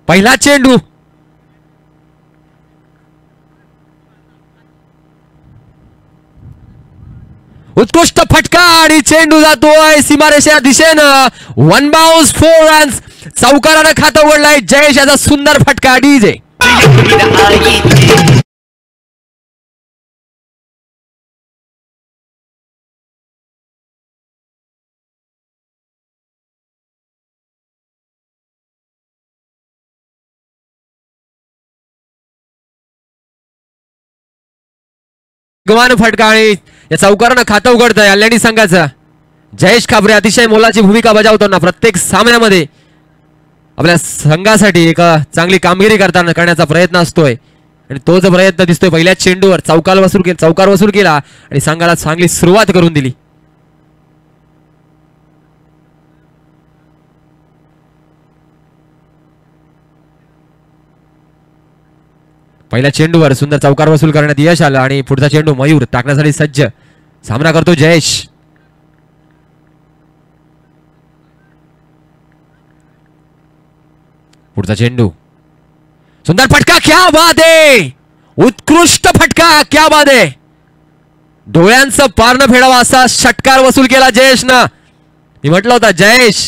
पहिला चेंडू उत्कृष्ट फटका आणि चेंडू जातोय सीमारेषेच्या दिशेनं. 1 बाउन्स 4 रन्स. चौकारानं खातं उघडलंय जयेश याचा सुंदर फटका. डीजे गवान फटका आणि या चौकारानं खातं उघडतंय कल्याणी संघाचं. जयेश खाबरे अतिशय मोलाची भूमिका बजावताना प्रत्येक सामन्यामध्ये आपल्या संघासाठी एक चांगली कामगिरी करण्याचा प्रयत्न असतोय आणि तोच प्रयत्न दिसतोय. पहिल्या चेंडूवर चौकार वसूल केला आणि संघाला चांगली सुरुवात करून दिली. पहिल्या चेंडूवर सुंदर चौकार वसूल करण्यात यश आलं आणि पुढचा चेंडू मयूर टाकण्यासाठी सज्ज. सामना करतो जयेश. पुढचा चेंडू सुंदर फटका. क्या बात आहे. उत्कृष्ट फटका. क्या बात आहे. डोळ्यांचं पारणं फेडावं असा षटकार वसूल केला जयेशनं. मी म्हटलं होतं जयेश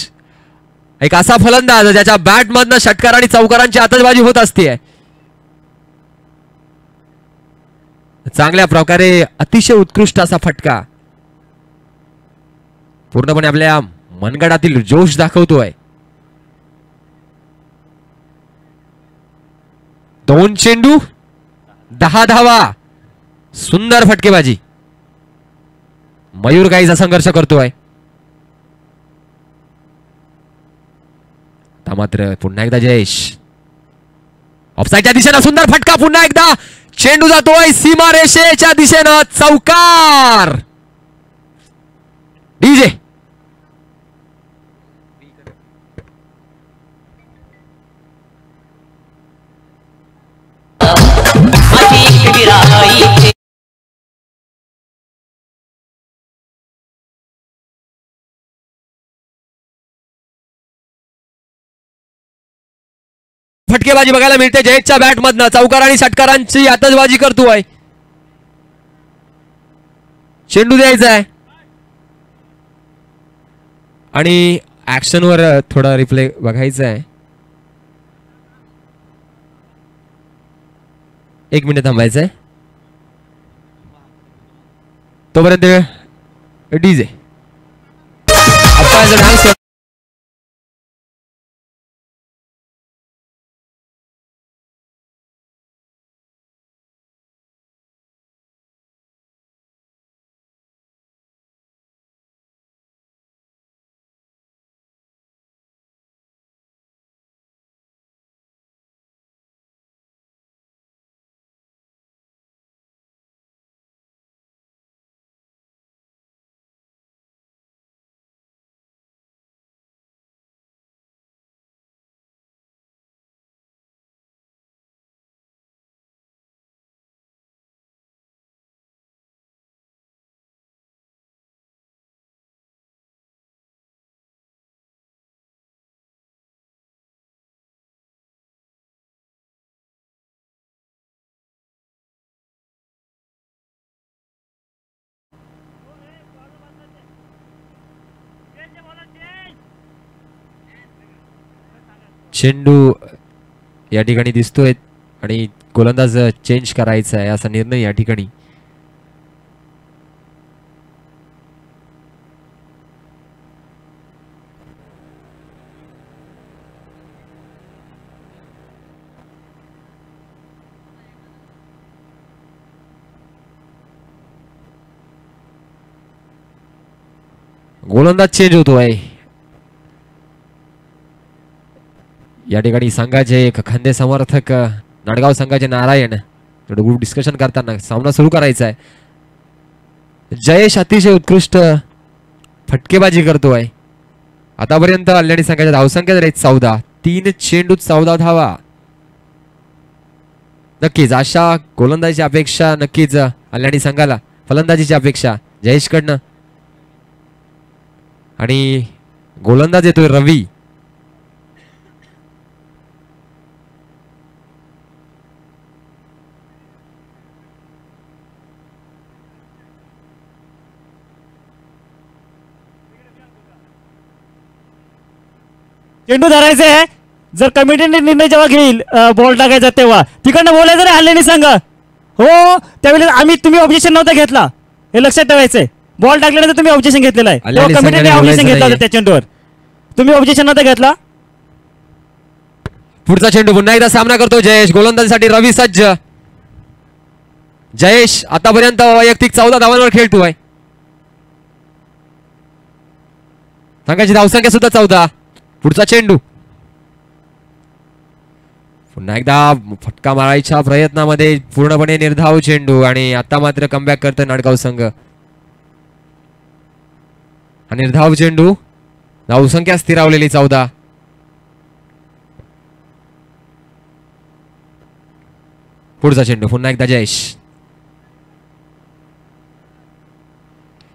एक असा फलंदाज ज्याच्या बॅट मधनं षटकार आणि चौकारांची आतषबाजी होत असते. चांगल्या प्रकारे अतिशय उत्कृष्ट असा फटका पूर्णपणे आपल्या मनगडातील जोश दाखवतोय. 2 चेंडू 10 धावा. सुंदर फटकेबाजी. मयूर गाईचा संघर्ष करतोय. मात्र पुन्हा एकदा जयेश ऑफसाईडच्या दिशेनं सुंदर फटका. पुन्हा एकदा चेंडू जातोय सीमारेषेच्या दिशेनं. चौकार. डीजे फटकेबाजी बघायला मिळते जयेशच्या बॅट मधनं. चौकार आणि षटकारांची आतषबाजी करतोय. चेंडू द्यायचा आहे आणि ऍक्शनवर थोडा रिप्ले बघायचा आहे. 1 मिनिट थांबायचं आहे. तोपर्यंत डीजे डान्स चेंडू या ठिकाणी दिसतोय आणि गोलंदाज चेंज करायचा आहे असा निर्णय या ठिकाणी. गोलंदाज चेंज होतोय या ठिकाणी. संघाचे एक खंदे समर्थक नाडगाव संघाचे नारायण ग्रुप डिस्कशन करताना सामना सुरू करायचा आहे. जयेश अतिशय उत्कृष्ट फटकेबाजी करतोय. आतापर्यंत कल्याणी संघाच्या धावसंख्या आहेत 14. 3 चेंडू 14 धावा. नक्कीच अशा गोलंदाजीची अपेक्षा नक्कीच कल्याणी संघाला फलंदाजीची अपेक्षा जयेशकडनं. आणि गोलंदाज येतोय रवी. चेंडू धरायचे आहे. जर कमिटीने निर्णय जेव्हा घेईल बॉल टाकायचा तेव्हा तिकडनं बोलायचं रे हल्ल्याने सांगा. हो त्यावेळेला तुम्ही ऑब्जेक्शन नव्हता घेतला हे लक्षात ठेवायचंय. बॉल टाकल्यानंतर तुम्ही ऑब्जेक्शन घेतलेलं आहे. कमिटीने ऑब्जेक्शन घेतलं होतं त्या चेंडूवर. तुम्ही ऑब्जेक्शन नव्हता घेतला. पुढचा चेंडू पुन्हा एकदा सामना करतो जयेश. गोलंदाजीसाठी रवी सज्ज. जयेश आतापर्यंत वैयक्तिक 14 धावांवर खेळतोय. संघाची धावसंख्या सुद्धा 14. पुढचा चेंडू पुन्हा एकदा फटका मारायच्या प्रयत्नामध्ये पूर्णपणे निर्धाव चेंडू आणि आता मात्र कमबॅक करतो नाडगाव संघ. हा निर्धाव चेंडू. धावसंख्या स्थिरावलेली 14. पुढचा चेंडू पुन्हा एकदा जयेश.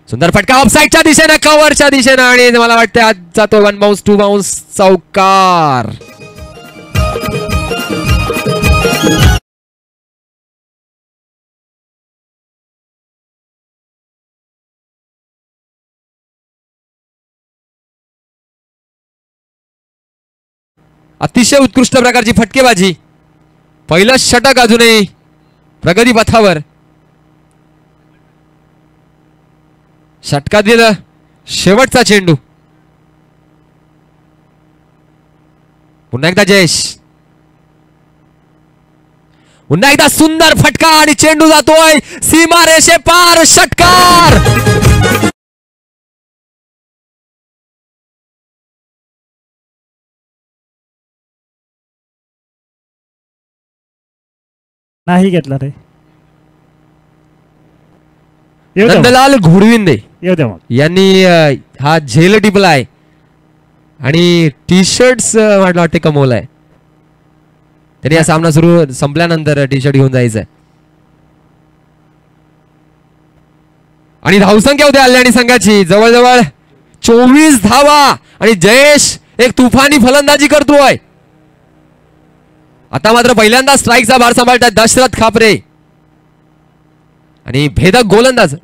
सुंदर फटका ऑफसाईडच्या दिशेने कव्हरच्या दिशेने आणि मला वाटतं आज जातो 1 बाउन्स 2 बाउन्स चौकार. अतिशय उत्कृष्ट प्रकारची फटकेबाजी. पहिलं षटक अजूनही प्रगती पथावर. षटकातील शेवटचा चेंडू. पुन्हा एकदा जयेश. पुन्हा एकदा सुंदर फटका आणि चेंडू जातोय सीमा रेषे पार. षटकार. नाही घेतला रे. नंदलाल घोडविंदे येऊ द्या मग. यांनी हा झेल टिपलाय आणि टी शर्ट्स म्हटलं वाटते कमवलाय. तरी हा सामना संपल्यानंतर टी शर्ट घेऊन जायचंय. आणि धावसंख्या होते कल्याणी संघाची जवळजवळ 24 धावा आणि जयेश एक तुफानी फलंदाजी करतोय. आता मात्र पहिल्यांदा स्ट्राईकचा भार सांभाळतात दशरथ खापरे आणि भेदक गोलंदाज.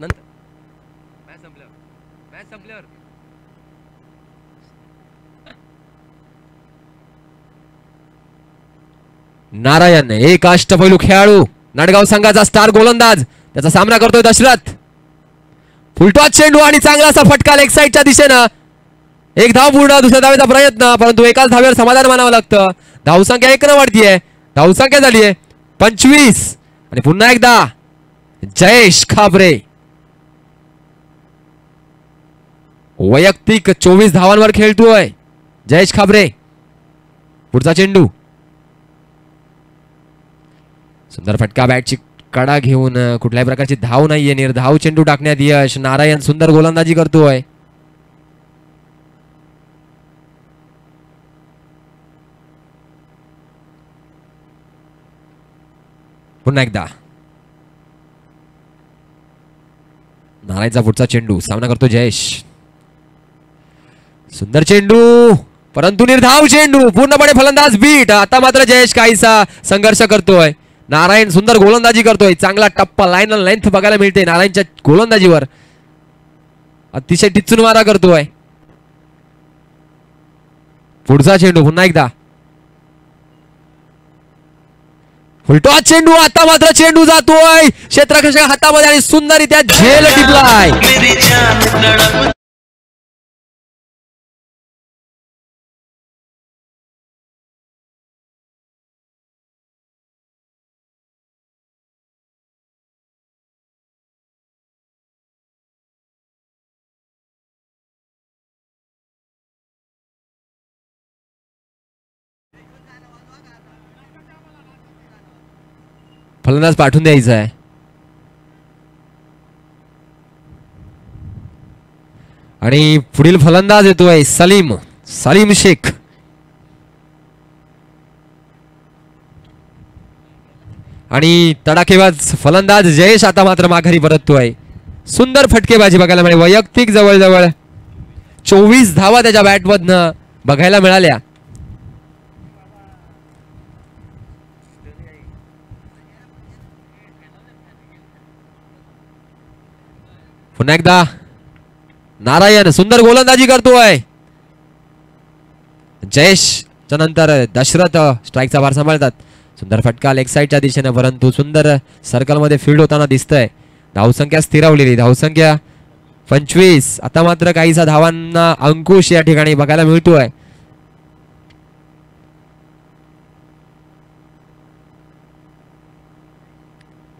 नारायण एक अष्टपैलू खेळाडू नाडगाव संघाचा स्टार गोलंदाज. त्याचा सामना करतोय दशरथ. फुलटॉस चेंडू आणि चांगला असा फटका लेग साईडच्या दिशेनं. एक धाव पूर्ण. दुसऱ्या धावेचा प्रयत्न परंतु एकाच धावेवर समाधान मानावं लागतं. धावसंख्या 1 वाढतीये. धावसंख्या झाली आहे 25 आणि पुन्हा एकदा जयेश खापरे वैयक्तिक 24 धावांवर खेळतोय. जयेश खापरे. पुढचा चेंडू. सुंदर फटका बॅटची कडा घेऊन. कुठल्याही प्रकारची धाव नाहीये. निर्धाव चेंडू टाकण्यात यश. नारायण सुंदर गोलंदाजी करतोय. पुन्हा एकदा नारायणचा पुढचा चेंडू. सामना करतो जयेश. सुंदर चेंडू परंतु निर्धाव चेंडू. पूर्णपणे फलंदाज बीट. आता मात्र जयेश काहीसा संघर्ष करतोय. नारायण सुंदर गोलंदाजी करतोय. चांगला टप्पा लाईन लेंथ बघायला मिळते नारायणच्या गोलंदाजीवर. अतिशय टिचून मारा करतोय. पुढचा चेंडू पुन्हा एकदा. फुलटॉस चेंडू. आता मात्र चेंडू जातोय क्षेत्ररक्षक हातामध्ये आणि सुंदररित्या झेल टिपलाय. फलंदाज पाठवून द्यायचा आहे. आणि पुढील फलंदाज येतोय सलीम शेख. आणि तडाखेबाज फलंदाज जयेश आता मात्र माघारी परततोय. सुंदर फटकेबाजी बघायला मिळाली. वैयक्तिक जवळजवळ 24 धावा त्याच्या बॅटमधनं बघायला मिळाल्या. पुन्हा एकदा नारायण सुंदर गोलंदाजी करतोय. जयेशच्या नंतर दशरथ स्ट्राईकचा भार सांभाळतात. सुंदर फटका लेग साईडच्या दिशेने, परंतु सुंदर सर्कल मध्ये फील्ड होताना दिसतंय. धावसंख्या स्थिरावलेली, धावसंख्या 25. आता मात्र काहीसा धावांना अंकुश या ठिकाणी बघायला मिळतोय.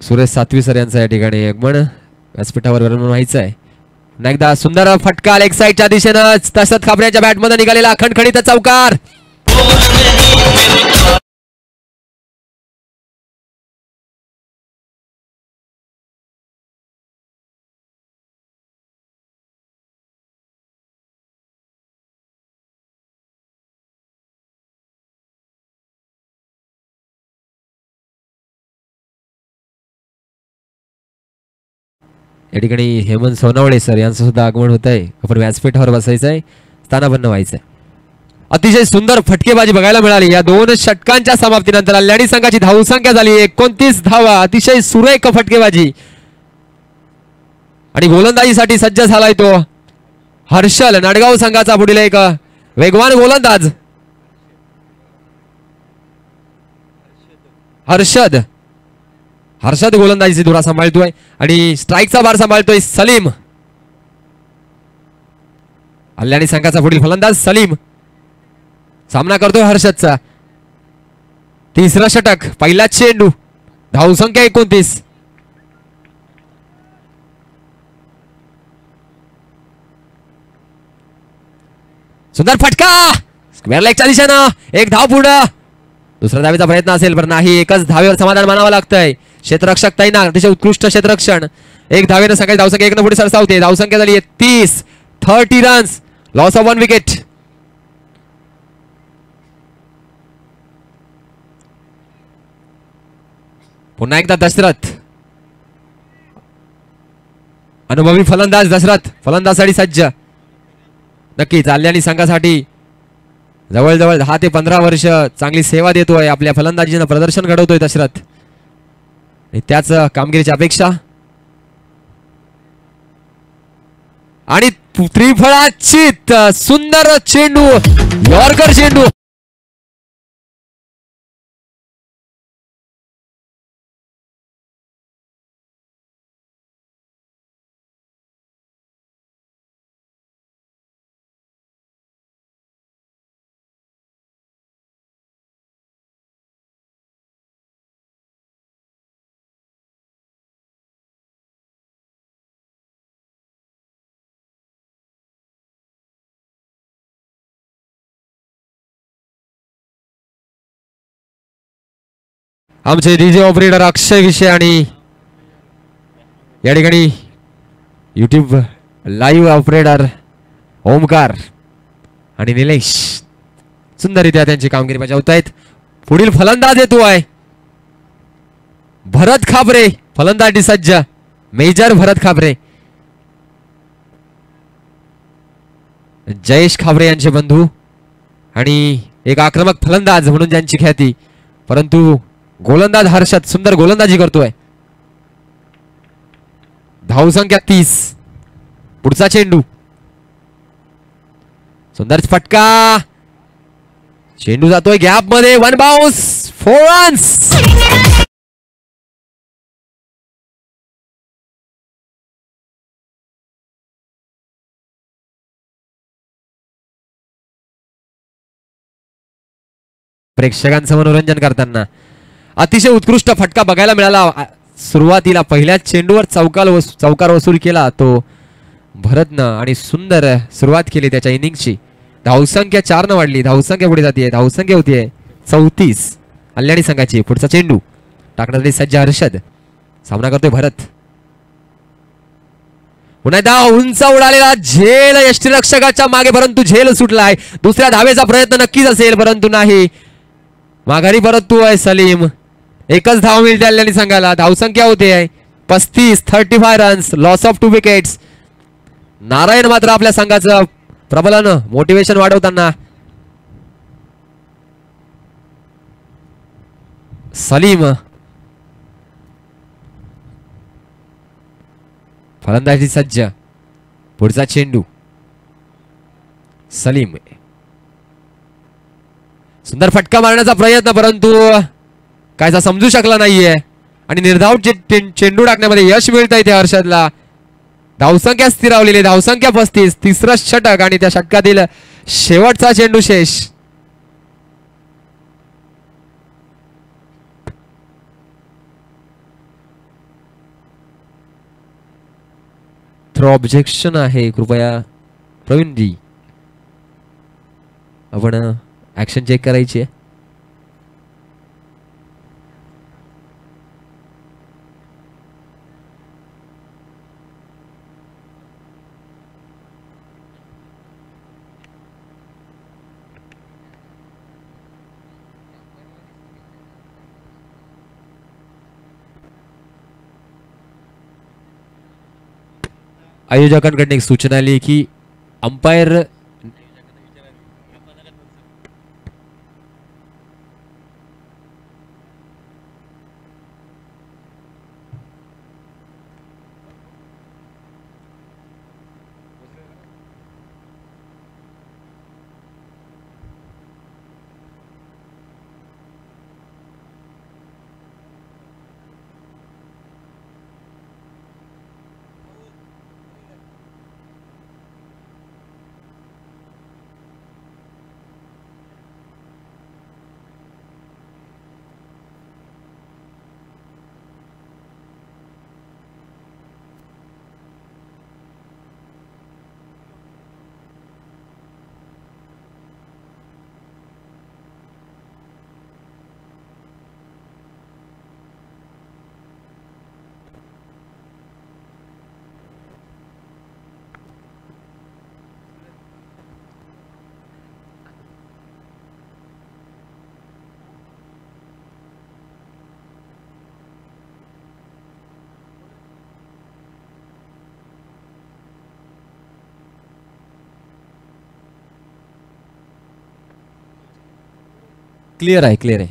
सुरेश सातवी सर यांचा या ठिकाणी आगमन व्यासपीठावर व्हायचं आहे. एकदा सुंदर फटका लेग साईडच्या दिशेनं, दशरथ खाबऱ्याच्या बॅट मध्ये निघालेला खणखणीत चौकार. या ठिकाणी हेमंत सोनावळे सर यांचं सुद्धा आगमन होत आहे. आपण व्यासपीठावर बसायचं आहे, स्थानापन्न व्हायचंय. अतिशय सुंदर फटकेबाजी बघायला मिळाली. या 2 षटकांच्या समाप्तीनंतर कल्याणी संघाची धावसंख्या झाली 29 धावा. अतिशय सुरेख फटकेबाजी आणि गोलंदाजीसाठी सज्ज झालाय तो हर्षल, नाडगाव संघाचा पुढील एक वेगवान गोलंदाज हर्षद गोलंदाजीची धुरा सांभाळतोय आणि स्ट्राईकचा भार सांभाळतोय सलीम. कल्याणी संघाचा पुढील फलंदाज सलीम सामना करतोय हर्षदचा. तिसरा षटक, पहिला चेंडू, धावसंख्या 29. सुंदर फटका स्क्वेअर लेगच्या दिशेनं, एक धाव पुढं. दुसऱ्या धावेचा प्रयत्न असेल पण नाही, एकच धावेवर समाधान मानावं लागतंय. क्षेत्ररक्षक तैनात, अतिशय उत्कृष्ट क्षेत्ररक्षण. एक धावेनं सकाळी धावसंख्या 1 पुढे सरसावते. धावसंख्या झाली 30 रन्स, लॉस ऑफ 1 विकेट. पुन्हा एकदा दशरथ, अनुभवी फलंदाज दशरथ फलंदाजासाठी सज्ज. नक्कीच कल्याणी संघासाठी जवळजवळ 10 ते 15 वर्ष चांगली सेवा देतोय. आपल्या फलंदाजीनं प्रदर्शन घडवतोय दशरथ आणि त्याच कामगिरीची अपेक्षा. आणि त्रिफळाचीत सुंदर चेंडू, यॉर्कर चेंडू. आमचे डीजे ऑपरेटर अक्षय विषय आणि या ठिकाणी युट्यूब लाईव्ह ऑपरेटर ओमकार आणि निलेश सुंदररित्या त्यांची कामगिरी बजावत आहेत. पुढील फलंदाज येतो आहे भरत खाबरे, फलंदाजी सज्ज मेजर भरत खाबरे. जयेश खाबरे यांचे बंधू आणि एक आक्रमक फलंदाज म्हणून ज्यांची ख्याती, परंतु गोलंदाज हर्षद सुंदर गोलंदाजी करतोय. धावसंख्या 30. पुढचा चेंडू, सुंदर फटका, चेंडू जातोय गॅप मध्ये, 1 बाउन्स, 4 रन्स. प्रेक्षकांचं मनोरंजन करताना अतिशय उत्कृष्ट फटका बघायला मिळाला. सुरुवातीला पहिल्याच चेंडूवर चौकार वसूल केला तो भरतनं आणि सुंदर सुरुवात केली त्याच्या इनिंगची. धावसंख्या 4 न वाढली, धावसंख्या पुढे जाते, धावसंख्या होतीये 34 कल्याणी संघाची. पुढचा चेंडू टाकण्यासाठी सज्ज हर्षद, सामना करतोय भरत. पुन्हा एकदा उंच उडालेला झेल यष्टीरक्षकाच्या मागे, परंतु झेल सुटलाय. दुसऱ्या धावेचा प्रयत्न नक्कीच असेल परंतु नाही. माघारी परततोय सलीम. एकच धाव मिळते कल्याणी संघाला. धावसंख्या होते 35 runs, loss of 2 wickets. Narayan मात्र आपल्या संघाचं प्रबलन मोटिवेशन वाढवताना. सलीम फलंदाजी सज्ज. पुढचा चेंडू सलीम सुंदर फटका मारण्याचा प्रयत्न, परंतु कायचा समजू शकला नाहीये आणि निर्धाव चेंडू टाकण्यामध्ये यश मिळतंय त्या हर्षदला. धावसंख्या स्थिरावलेली, धावसंख्या 35, तिसरं षटक आणि त्या षटकातील शेवटचा चेंडू शेष. थ्रो ऑब्जेक्शन आहे, कृपया प्रवीणजी आपण ऍक्शन चेक करायची आहे. आयोजकांकडून एक सूचना आली की अंपायर क्लिअर आहे, क्लिअर आहे.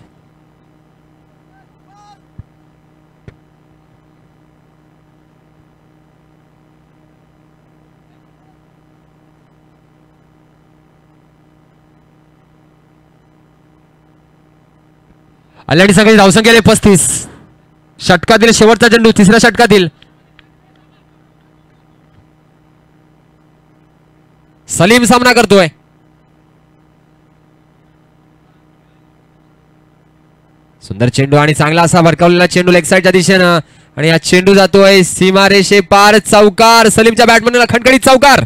अल्लाडी संघाची धावसंख्या 35, षटकातील शेवटचा चेंडू, तिसऱ्या षटकातील सलीम सामना करतोय. सुंदर चेंडू आणि चांगला असा भडकावलेला चेंडू लेग साईडच्या दिशेनं आणि हा चेंडू जातोय सीमारेषे पार. चौकार, सलीमच्या बॅटमॅनला खणखणीत चौकार.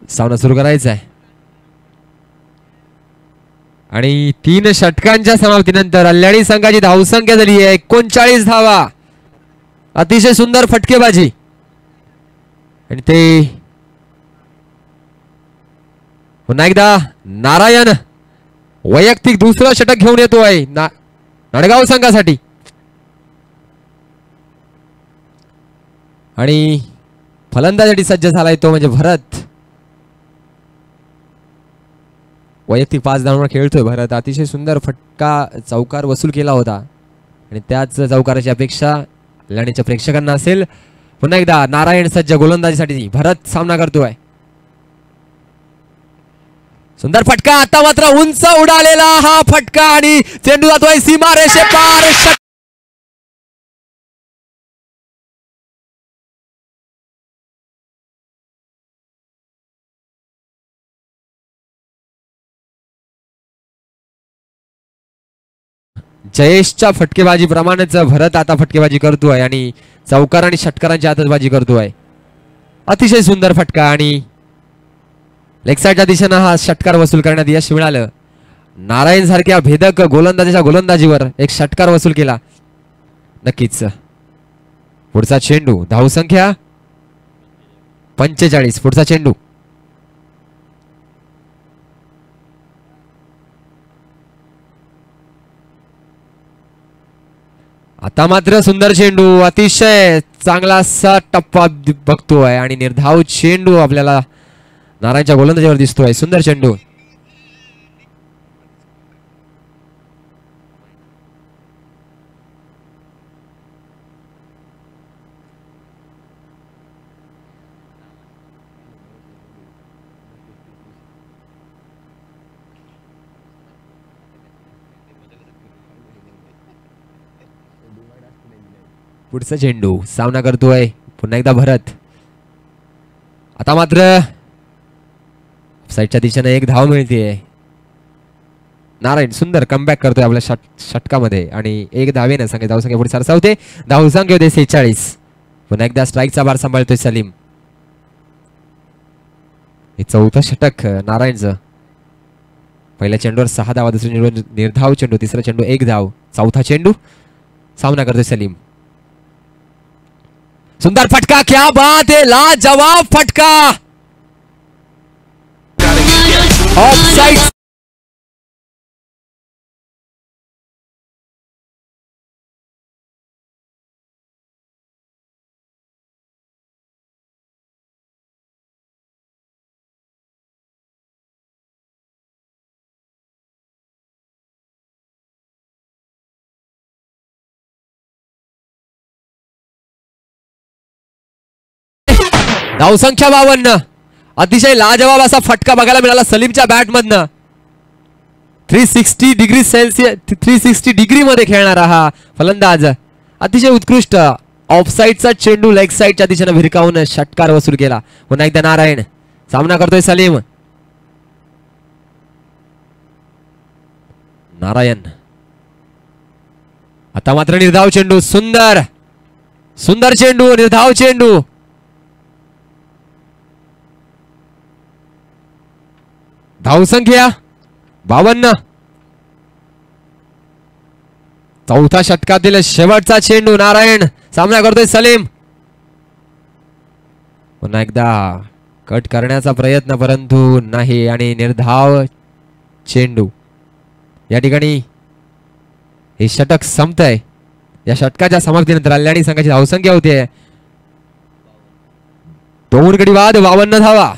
सामना सुरू करायचा आहे आणि 3 षटकांच्या समाप्तीनंतर अल्लाडी संघाची धावसंख्या झाली आहे 39 धावा. अतिशय सुंदर फटकेबाजी आणि ते पुन्हा एकदा नारायण वैयक्तिक दुसरं षटक घेऊन येतोय नाडगाव संघासाठी आणि फलंदाजासाठी सज्ज झालाय तो म्हणजे भरत. वैयक्तिक 5 धावांवर खेळतोय भरत. अतिशय सुंदर फटका चौकार वसूल केला होता आणि त्याच चौकाराची अपेक्षा लढण्याच्या प्रेक्षकांना असेल. पुन्हा एकदा नारायण सज्ज गोलंदाजीसाठी, भरत सामना करतोय. सुंदर फटका, आता मात्र उंच उडालेला हा फटका आणि चेंडू जातोय सीमारेषे पार. जयेशच्या फटकेबाजी प्रमाणेच भरत आता फटकेबाजी करतोय आणि चौकार आणि षटकारांची आतषबाजी करतोय. अतिशय सुंदर फटका आणि लेग साईडच्या दिशेनं हा षटकार वसूल करण्यात यश मिळालं. नारायण सारख्या भेदक गोलंदाजाच्या गोलंदाजीवर एक षटकार वसूल केला. नक्कीच पुढचा चेंडू, धावसंख्या 45. पुढचा चेंडू आता मात्र सुंदर चेंडू, अतिशय चांगला असा टप्पा बघतोय आणि निर्धाव चेंडू आपल्याला नारायणच्या गोलंदाजीवर दिसतोय. सुंदर चेंडू. पुढचा चेंडू, सामना करतोय पुन्हा एकदा भरत. आता मात्र साईडच्या दिशेने एक धाव मिळते. नारायण सुंदर कमबॅक करतोय आपल्या षटकामध्ये आणि एक धावेने संख्या धावसंख्या पुढे सरसावते. धावसंख्या होते 46. पुन्हा एकदा स्ट्राईकचा भार सांभाळतोय सलीम. हे चौथं षटक नारायणचं. पहिल्या चेंडूवर 6 धावा, दुसऱ्या चेंडूवर निर्धाव चेंडू, तिसरा चेंडू 1 धाव, चौथा चेंडू सामना करतोय सलीम. सुंदर फटका, क्या बात है, लाजवाब फटका, ऑफसाइड. धावसंख्या 52. अतिशय लाजवाब असा फटका बघायला मिळाला सलीमच्या बॅट मधनं. 360 डिग्री सेल्सिअस 360 डिग्री मध्ये खेळणारा हा फलंदाज अतिशय उत्कृष्ट ऑफसाईडचा चेंडू लेग साईडच्या दिशेने भिरकावून षटकार वसूल केला. पुन्हा एकदा नारायण, सामना करतोय सलीम. नारायण आता मात्र निर्धाव चेंडू, सुंदर सुंदर चेंडू, निर्धाव चेंडू. धावसंख्या 52. चौथा षटकातील शेवटचा चेंडू, नारायण सामना करतोय सलीम. पुन्हा एकदा कट करण्याचा प्रयत्न परंतु नाही आणि निर्धाव चेंडू. या ठिकाणी हे षटक संपतंय. या षटकाच्या समाप्तीनंतर कल्याणी संघाची धावसंख्या होते 2 गडी बाद 52 धावा.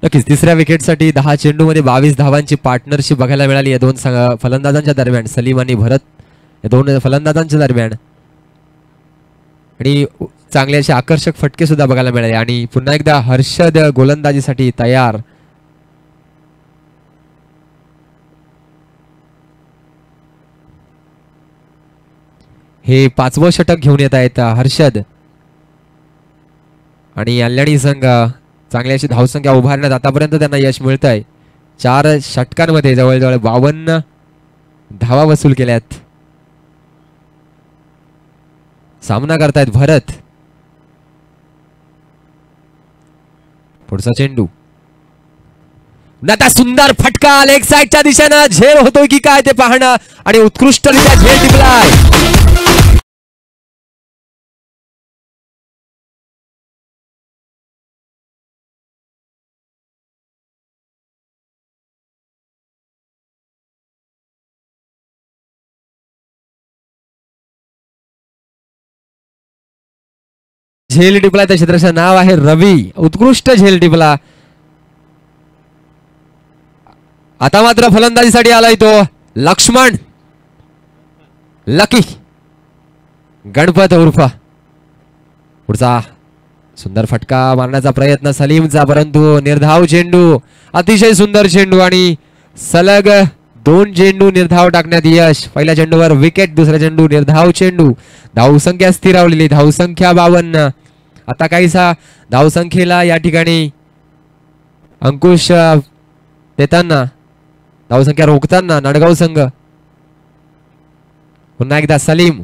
नक्कीच तिसऱ्या विकेटसाठी 10 चेंडूमध्ये 22 धावांची पार्टनरशिप बघायला मिळाली या दोन फलंदाजांच्या दरम्यान, सलीम आणि भरत या दोन फलंदाजांच्या दरम्यान. आणि चांगले असे आकर्षक फटके सुद्धा बघायला मिळाले. आणि पुन्हा एकदा हर्षद गोलंदाजीसाठी तयार. हे 5वं षटक घेऊन येत आहेत हर्षद. आणि कल्याणी संघ चांगली अशी धावसंख्या उभारण्यात आतापर्यंत त्यांना यश मिळत आहे. 4 षटकांमध्ये जवळजवळ 52 धावा वसूल केल्यात. सामना करतायत भरत. पुढचा चेंडू, आता सुंदर फटका लेग साईडच्या दिशेनं. झेल होतोय की काय ते पाहणं आणि उत्कृष्टरित्या झेल टिपलाय. झेल टिपला, त्या क्षेत्राचं नाव आहे रवी. उत्कृष्ट झेल टिपला. आता मात्र फलंदाजीसाठी आलाय तो लक्ष्मण, लकी गणपत उर्फ. पुढचा सुंदर फटका मारण्याचा प्रयत्न सलीमचा परंतु निर्धाव चेंडू, अतिशय सुंदर चेंडू आणि सलग 2 चेंडू निर्धाव टाकण्यात यश. पहिल्या चेंडूवर विकेट, दुसरा चेंडू निर्धाव चेंडू. धावसंख्या स्थिरावलेली, धावसंख्या 52. आता काहीसा धावसंख्येला या ठिकाणी अंकुश देताना, धावसंख्या रोखताना नाडगाव संघ. पुन्हा एकदा सलीम,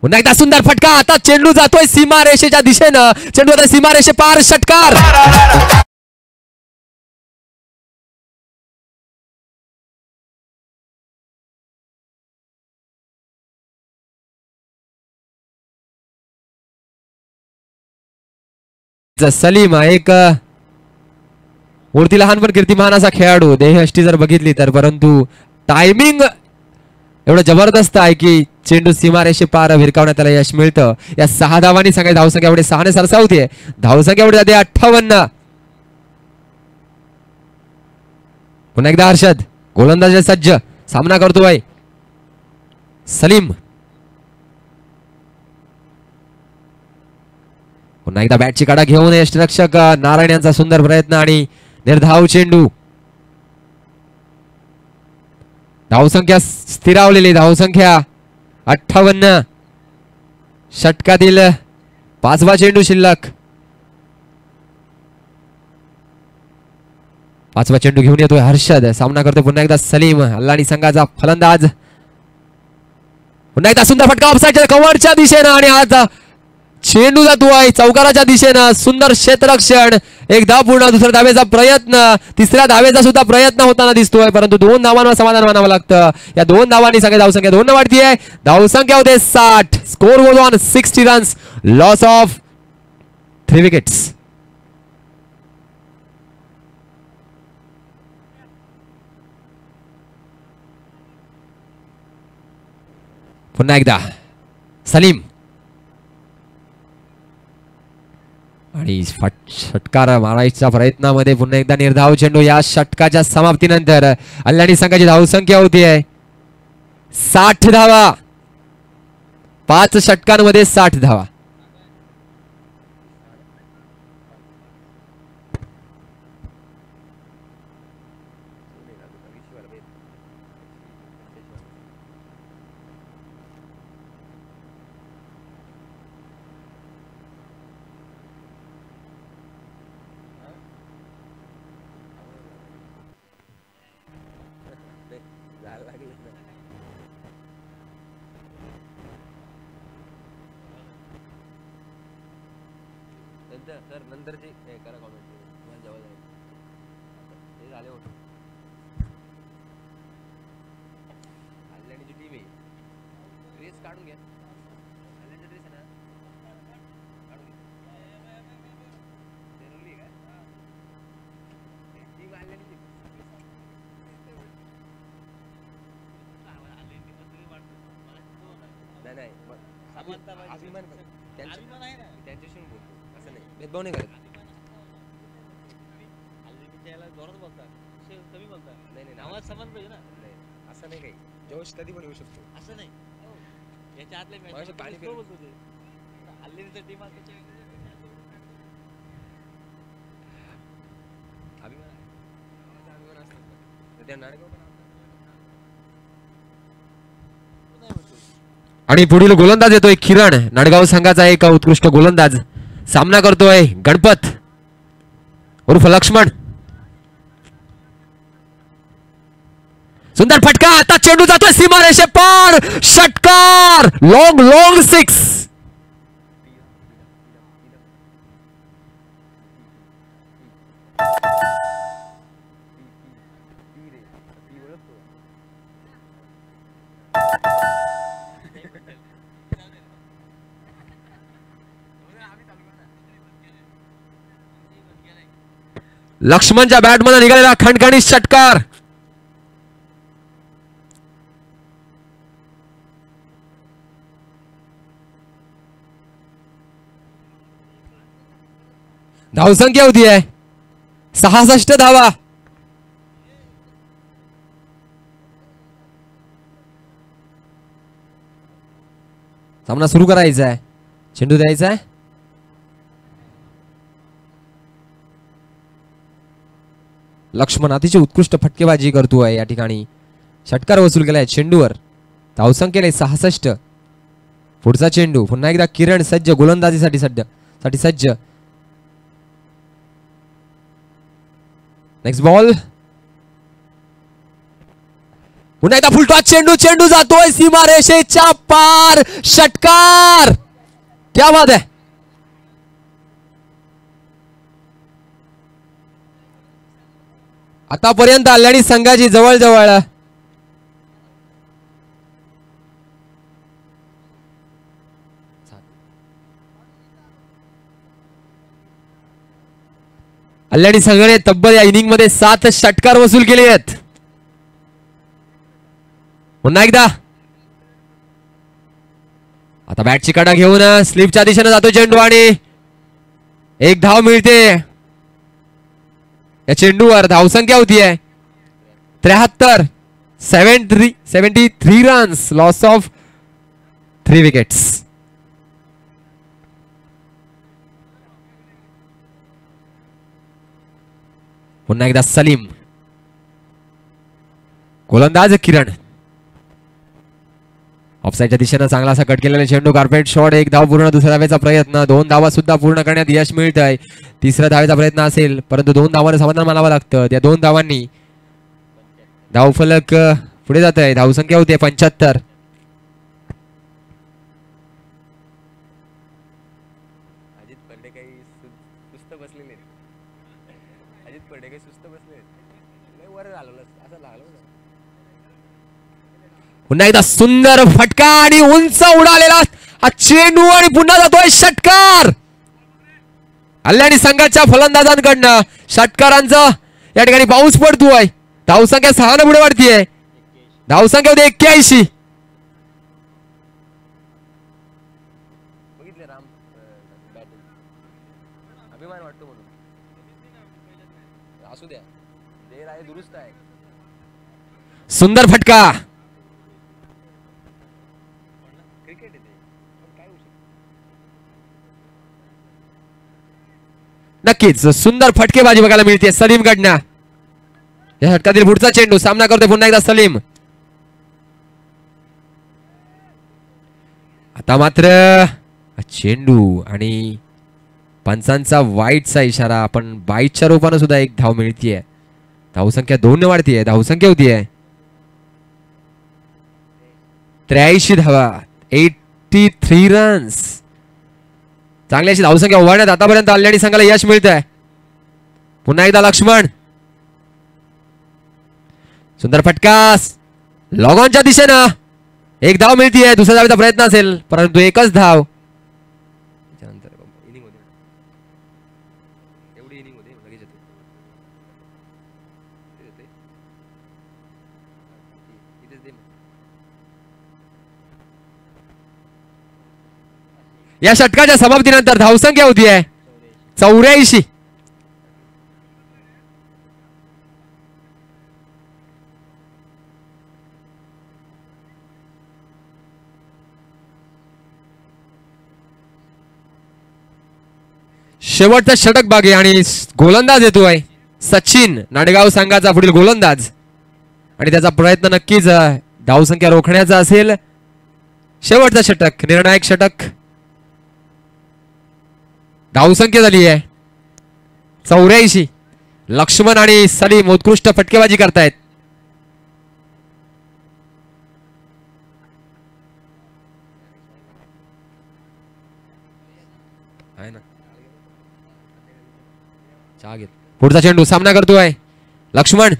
पुन्हा एकदा सुंदर फटका. आता चेंडू जातोय सीमारेषेच्या दिशेनं. चेंडू आता सीमारेषे पार. षटकार. सलीम एक मूर्ती लहान पण कीर्तिमान असा खेळाडू, देहयष्टी जर बघितली तर, परंतु टायमिंग एवढं जबरदस्त आहे की चेंडू सीमारेषे पार भिरकावण्यात त्याला यश मिळतं. या 6 धावांनी सांगाय धावसंख्या एवढे 6 ने सरसावते. धावसंख्या एवढी जाते 58. पुन्हा एकदा हर्षद गोलंदाज सज्ज, सामना करतोय सलीम. पुन्हा एकदा बॅटची काढा घेऊन यष्टीरक्षक नारायण यांचा सुंदर प्रयत्न आणि निर्धाव चेंडू. धावसंख्या स्थिरावलेली, धावसंख्या 58. षटकातील 5वा चेंडू शिल्लक. 5वा चेंडू घेऊन येतोय हर्षद, सामना करतोय पुन्हा एकदा सलीम. अल्लानी संघाचा फलंदाज. पुन्हा एकदा सुंदर फटका ऑफसाईडच्या कव्हरच्या दिशेनं आणि आज चेंडू जातोय चौकाराच्या दिशेनं. सुंदर क्षेत्ररक्षण. एक धाव पूर्ण. दुसऱ्या धावेचा प्रयत्न, तिसऱ्या धावेचा सुद्धा प्रयत्न होताना दिसतोय, परंतु 2 धावांवर समाधान मानावं लागतं. या 2 धावांनी सगळे धावसंख्या 2 वाढतीये. धावसंख्या होते 60. Score goes on 60 runs. Loss of 3 wickets. पुन्हा एकदा सलीम आणि षटकार मारायच्या प्रयत्नामध्ये पुन्हा एकदा निर्धाव चेंडू. या षटकाच्या समाप्तीनंतर अल्लानी संघाची धावसंख्या होती आहे 60 धावा. 5 षटकांमध्ये 60 धावा. भेदभाव नाही करत. समान पाहिजे ना. असं नाही काही. जोश कधी पण येऊ शकतो. असं नाही. याच्या आतले टीम आणि पुढील गोलंदाज येतोय किरण. नाडगाव संघाचा एक उत्कृष्ट गोलंदाज. सामना करतोय गणपत उर्फ लक्ष्मण. सुंदर फटका. आता चेंडू जातोय सीमारेषे पार. षटकार. Long long 6. लक्ष्मणच्या बॅटमध्ये निघालेला खणखणीत षटकार. धावसंख्या होती आहे 66 धावा. सामना सुरू करायचा आहे. चेंडू द्यायचा आहे. लक्ष्मण अतिशय उत्कृष्ट फटकेबाजी करतोय या ठिकाणी. षटकार वसूल केलाय चेंडूवर. धावसंख्येने 66. पुढचा चेंडू पुन्हा एकदा किरण सज्ज गोलंदाजीसाठी सज्ज. Next ball. पुन्हा एकदा फुलटॉस चेंडू. चेंडू जातोय सीमारेषेच्या पार. षटकार. क्या बात आहे. आतापर्यंत आल्यानी संघाची जवळजवळ कल्याणी संघाने तब्बल या इनिंग मध्ये 7 षटकार वसूल केले आहेत. पुन्हा एकदा आता बॅटची कडा घेऊन स्लिपच्या दिशेने जातो चेंडू आणि एक धाव मिळते. या चेंडूवर धावसंख्या होती आहे 73. 73 रन्स. Loss of 3 wickets. पुन्हा एकदा सलीम. गोलंदाज किरण. ऑफसाईडच्या दिशेने चांगला असा कट केलेला चेंडू. Carpet shot. एक धाव पूर्ण. दुसऱ्या धावेचा प्रयत्न. 2 धावा सुद्धा पूर्ण करण्यात यश मिळत आहे. तिसऱ्या धावेचा प्रयत्न असेल परंतु 2 धावांना समाधान मानावं लागतं. त्या 2 धावांनी धावफलक पुढे जात आहे. धावसंख्या होते 75. अजित पडे काही सुस्त बसलेले आहेत. अजित पडे काही सुस्त बसले लय वर झालं असं लागलं. पुन्हा एकदा सुंदर फटका आणि उंच उडालेला हा चेंडू आणि पुन्हा जातोय षटकार. कल्याणी संघाच्या फलंदाजांकडनं षटकारांचा या ठिकाणी पाऊस पडतोय. धावसंख्या 6 पुढे वाढतीये. धावसंख्या होती 81. बघितले राम बॅटिंग अभिमान वाटतो म्हणून असू द्या. देर आहे दुरुस्त आहे. सुंदर फटका. क्रिकेट येते काय होऊ शकतं. नक्कीच सुंदर फटकेबाजी बघायला मिळते सलीम कडनं. या षटकातील पुढचा चेंडू. सामना करतोय पुन्हा एकदा सलीम. आता मात्र चेंडू आणि पंचांचा वाईटचा इशारा. आपण बाईटच्या रूपाने सुद्धा एक धाव मिळतीये. धावसंख्या 2 ने वाढतीये. धावसंख्या होतीये 83 धावा. 83 रन्स. चांगली अशी धावसंख्या उभारण्यात आतापर्यंत कल्याणी संघाला यश मिळत आहे. पुन्हा एकदा लक्ष्मण. सुंदर फटकास. लॉगॉनच्या दिशेनं एक धाव मिळतीये. दुसऱ्या धावेचा प्रयत्न असेल परंतु एकच धाव. इनिंग होते एवढी इनिंग होते लगेच येते. इथेच दे. या षटकाच्या समाप्तीनंतर धावसंख्या होती आहे 84. शेवटचा षटक बाकी आणि गोलंदाज येतोय सचिन. नाडगाव संघाचा पुढील गोलंदाज आणि त्याचा प्रयत्न नक्कीच धावसंख्या रोखण्याचा असेल. शेवटचा षटक. निर्णायक षटक. धावसंख्या झाली आहे 84. लक्ष्मण आणि सलीम उत्कृष्ट फटकेबाजी करतायत. आहे ना पुढचा चेंडू. सामना करतोय लक्ष्मण.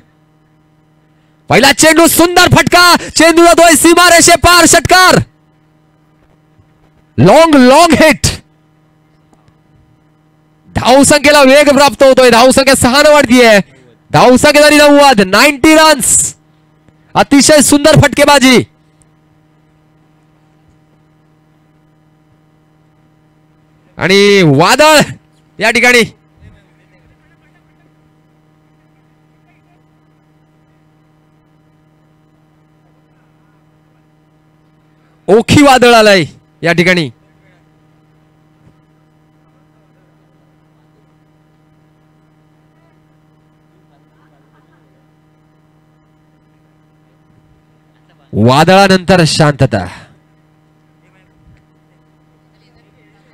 पहिला चेंडू. सुंदर फटका. चेंडू जातोय सीमारेषे पार. षटकार. Long hit. धावसंख्येला वेग प्राप्त होतोय. धावसंख्या 6 ने वाढतीये. धावसंख्या झाली 90. 90 रन्स. अतिशय सुंदर फटकेबाजी. आणि वादळ या ठिकाणी ओखी वादळ आलंय या ठिकाणी. वादळानंतर शांतता.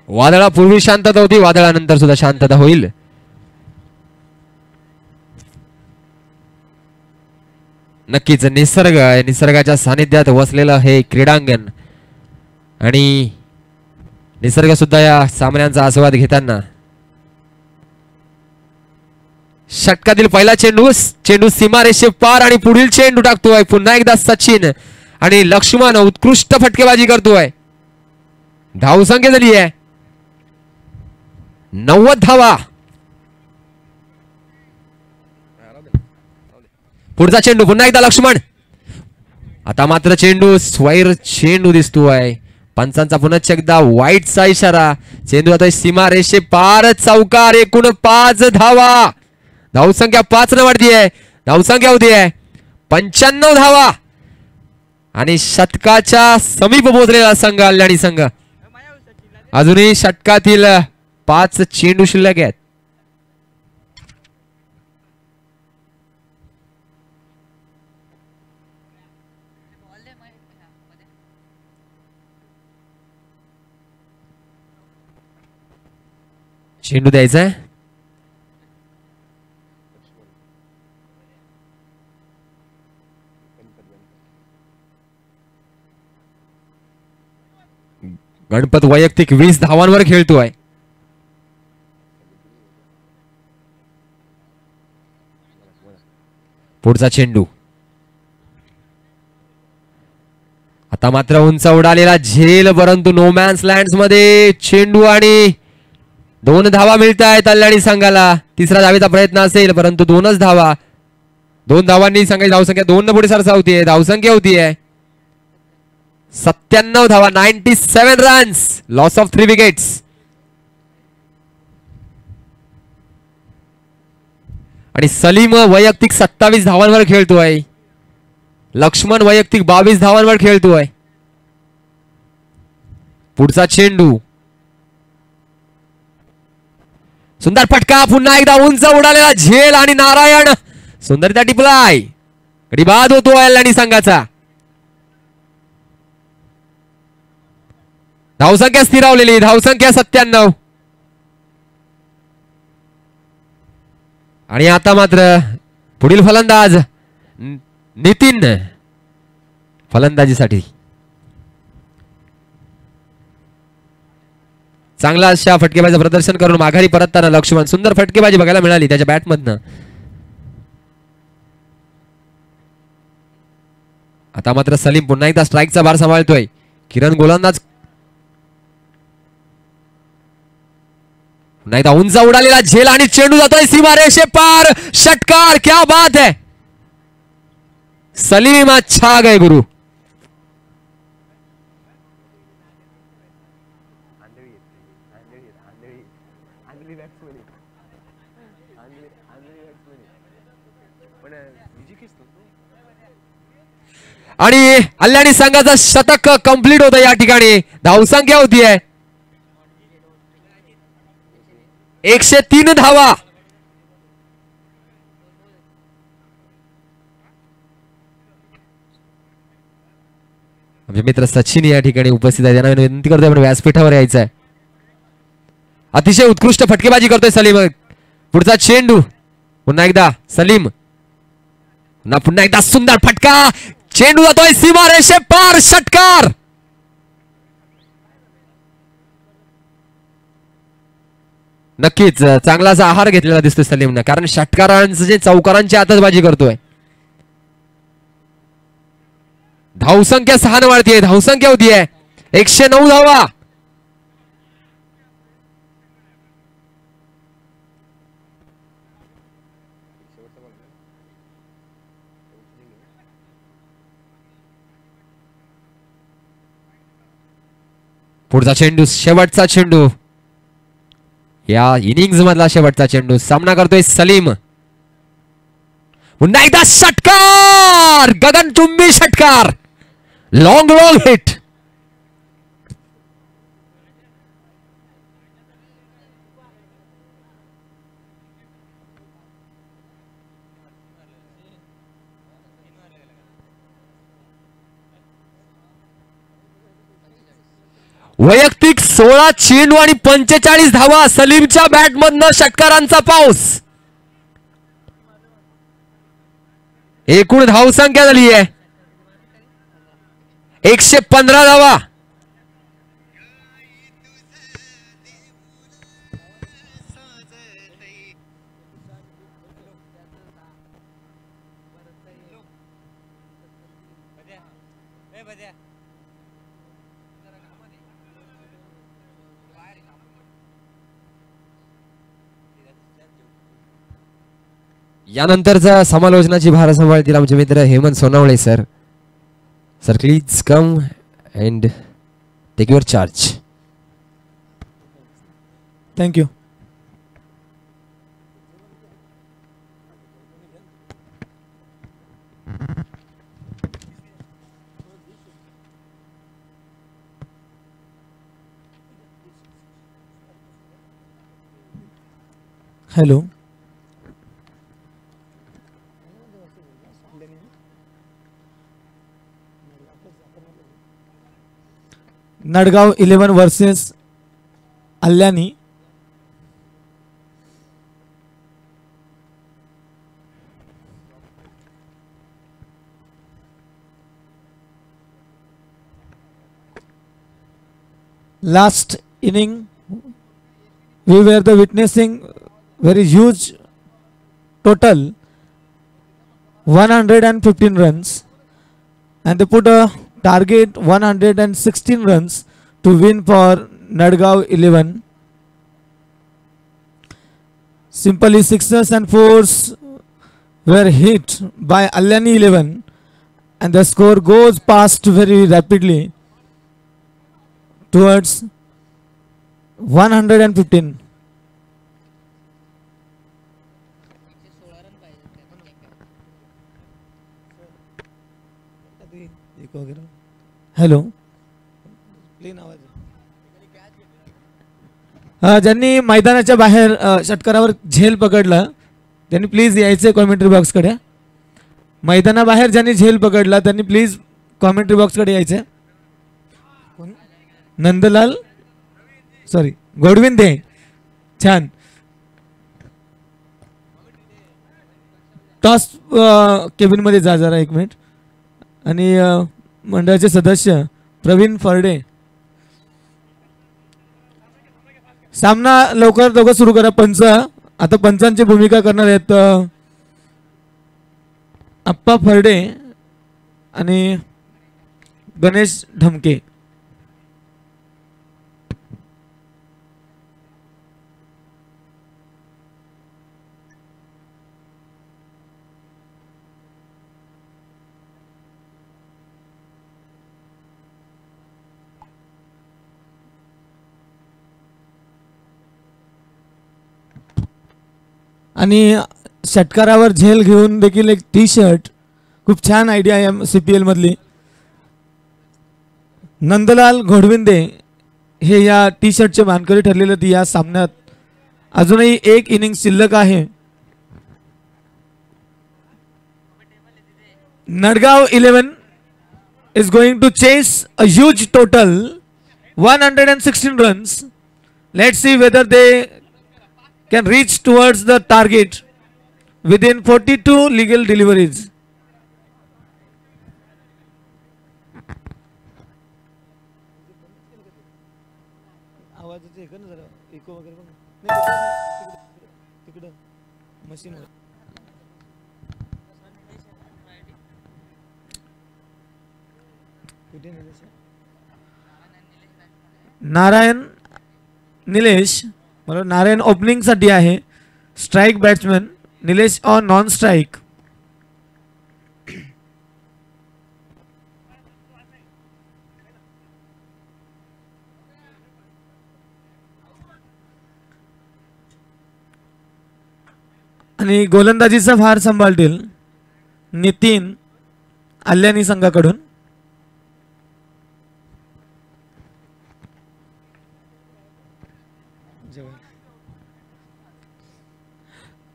वादळापूर्वी शांतता होती. वादळानंतर सुद्धा शांतता होईल. नक्कीच निसर्ग आहे, निसर्गाच्या सानिध्यात वसलेलं हे क्रीडांगण आणि निसर्ग सुद्धा या सामन्यांचा आस्वाद घेताना. षटकातील पहिला चेंडू सीमारेषे पार आणि पुढील चेंडू टाकतोय पुन्हा एकदा सचिन आणि लक्ष्मण उत्कृष्ट फटकेबाजी करतोय. धावसंख्या झाली आहे 90 धावा. पुढचा चेंडू पुन्हा एकदा लक्ष्मण. आता मात्र चेंडू स्वैर चेंडू दिसतोय. पंचांचा पुन्हा एकदा वाईटचा इशारा. चेंडू आता सीमारेषे पार चौकार. एकूण 5 धावा. धावसंख्या 5 न वाढतीये. धावसंख्या होती आहे 95 धावा आणि षटकाच्या समीप पोहोचलेला संघ कल्याणी संघ. अजूनही षटकातील 5 चेंडू शिल्लक आहेत. चेंडू द्यायचा आहे. गणपत वैयक्तिक 20 धावांवर खेळतोय. पुढचा चेंडू. आता मात्र उंच उडालेला झेल परंतु नो मॅन्स लँड्स मध्ये चेंडू आणि 2 धावा मिळत आहेत कल्याणी संघाला. तिसरा धावेचा प्रयत्न असेल परंतु 2च धावा. 2 धावांनी संघाची धावसंख्या 2 न पुढे सरसावतीये. धावसंख्या होतीये 97 धावा. 97 रन्स. Loss of 3 wickets. आणि सलीम वैयक्तिक 27 धावांवर खेळतोय. लक्ष्मण वैयक्तिक 22 धावांवर खेळतोय. पुढचा चेंडू. सुंदर फटका. पुन्हा एकदा उंच उडालेला झेल आणि नारायण सुंदर त्या टिपलाय. कडी बाद होतोय कल्याणी संघाचा. धावसंख्या स्थिरावलेली. धावसंख्या 97. आणि आता मात्र पुढील फलंदाज नितीन फलंदाजीसाठी. चांगला अशा फटकेबाजीचं प्रदर्शन करून माघारी परतताना लक्ष्मण. सुंदर फटकेबाजी बघायला मिळाली त्याच्या बॅटमधनं. आता मात्र सलीम पुन्हा एकदा स्ट्राईकचा भार सांभाळतोय. किरण गोलंदाज. पुन्हा एकदा उंच उडालेला झेल आणि चेंडू जातोय सीमारेषे पार. षटकार. क्या बात है. सलीम अच्छा गए गुरु. आणि कल्याणी संघाचं शतक कंप्लीट होतं या ठिकाणी. धावसंख्या होती आहे 103 धावा. आमचे मित्र सचिन या ठिकाणी उपस्थित आहे. त्यांना विनंती करतोय आपण व्यासपीठावर यायचं आहे. अतिशय उत्कृष्ट फटकेबाजी करतोय सलीम. पुढचा चेंडू. पुन्हा एकदा सलीम. पुन्हा एकदा सुंदर फटका. चेंडू जातोय सीमारेषे पार. षटकार. नक्कीच चांगलाचा आहार घेतलेला दिसतोय सलीमनं. कारण षटकारांचं जे चौकारांची आतषबाजी करतोय. धावसंख्या 6 न वाढतीये. धावसंख्या होतीये 109 धावा. पुढचा चेंडू. शेवटचा चेंडू. या इनिंग्स मधला शेवटचा चेंडू. सामना करतोय सलीम. पुन्हा एकदा षटकार. गगनचुंबी षटकार. Long hit. वैयक्तिक 16 चेंडू आणि 45 धावा. सलीमच्या बॅटमधनं षटकारांचा पाऊस. एकूण धावसंख्या झाली आहे 115 धावा. यानंतरचा समालोचनाची भार सांभाळतील आमचे मित्र Hemant Sonawale sir. Sir please come and take your charge. Thank you. Hello. Nadgaon 11 versus Alyani. Last inning we were the witnessing very huge total 115 runs and they put a target 116 runs to win for Nadgaon 11. Simply sixes and fours were hit by Alyani 11 and the score goes past very rapidly towards 115. Hello. ज्यांनी मैदानाच्या बाहेर षटकारावर झेल पकडला त्यांनी please यायचे commentary बॉक्सकडे. मैदानाबाहेर ज्यांनी झेल पकडला त्यांनी प्लीज कॉमेंट्री बॉक्सकडे यायचे. नंदलाल सॉरी गोडविन दे. छान. टॉस केबिनमध्ये जा जरा 1 मिनिट. आणि मंडळाचे सदस्य प्रवीण फरडे. सामना लवकर सुरू करा. पंच आता पंचांची भूमिका करणार आहेत अप्पा फरडे आणि गणेश ढमके. आणि षटकारावर झेल घेऊन देखील एक टी शर्ट खूप छान आयडिया आहे CPL मधली. नंदलाल घोडविंदे हे या टी शर्टचे मानकरी ठरलेले आहेत. या सामन्यात अजूनही 1 इनिंग शिल्लक आहे. Nadgaon 11 is going to chase a huge total 116 runs. Let's see whether they can reach towards the target within 42 legal deliveries. Narayan Nilesh बरोबर. नारायण ओपनिंग साठी आहे. Strike batsman. Nilesh on non strike. आणि गोलंदाजीचा भार सांभाळतील नितीन अल्यानी संघाकडून.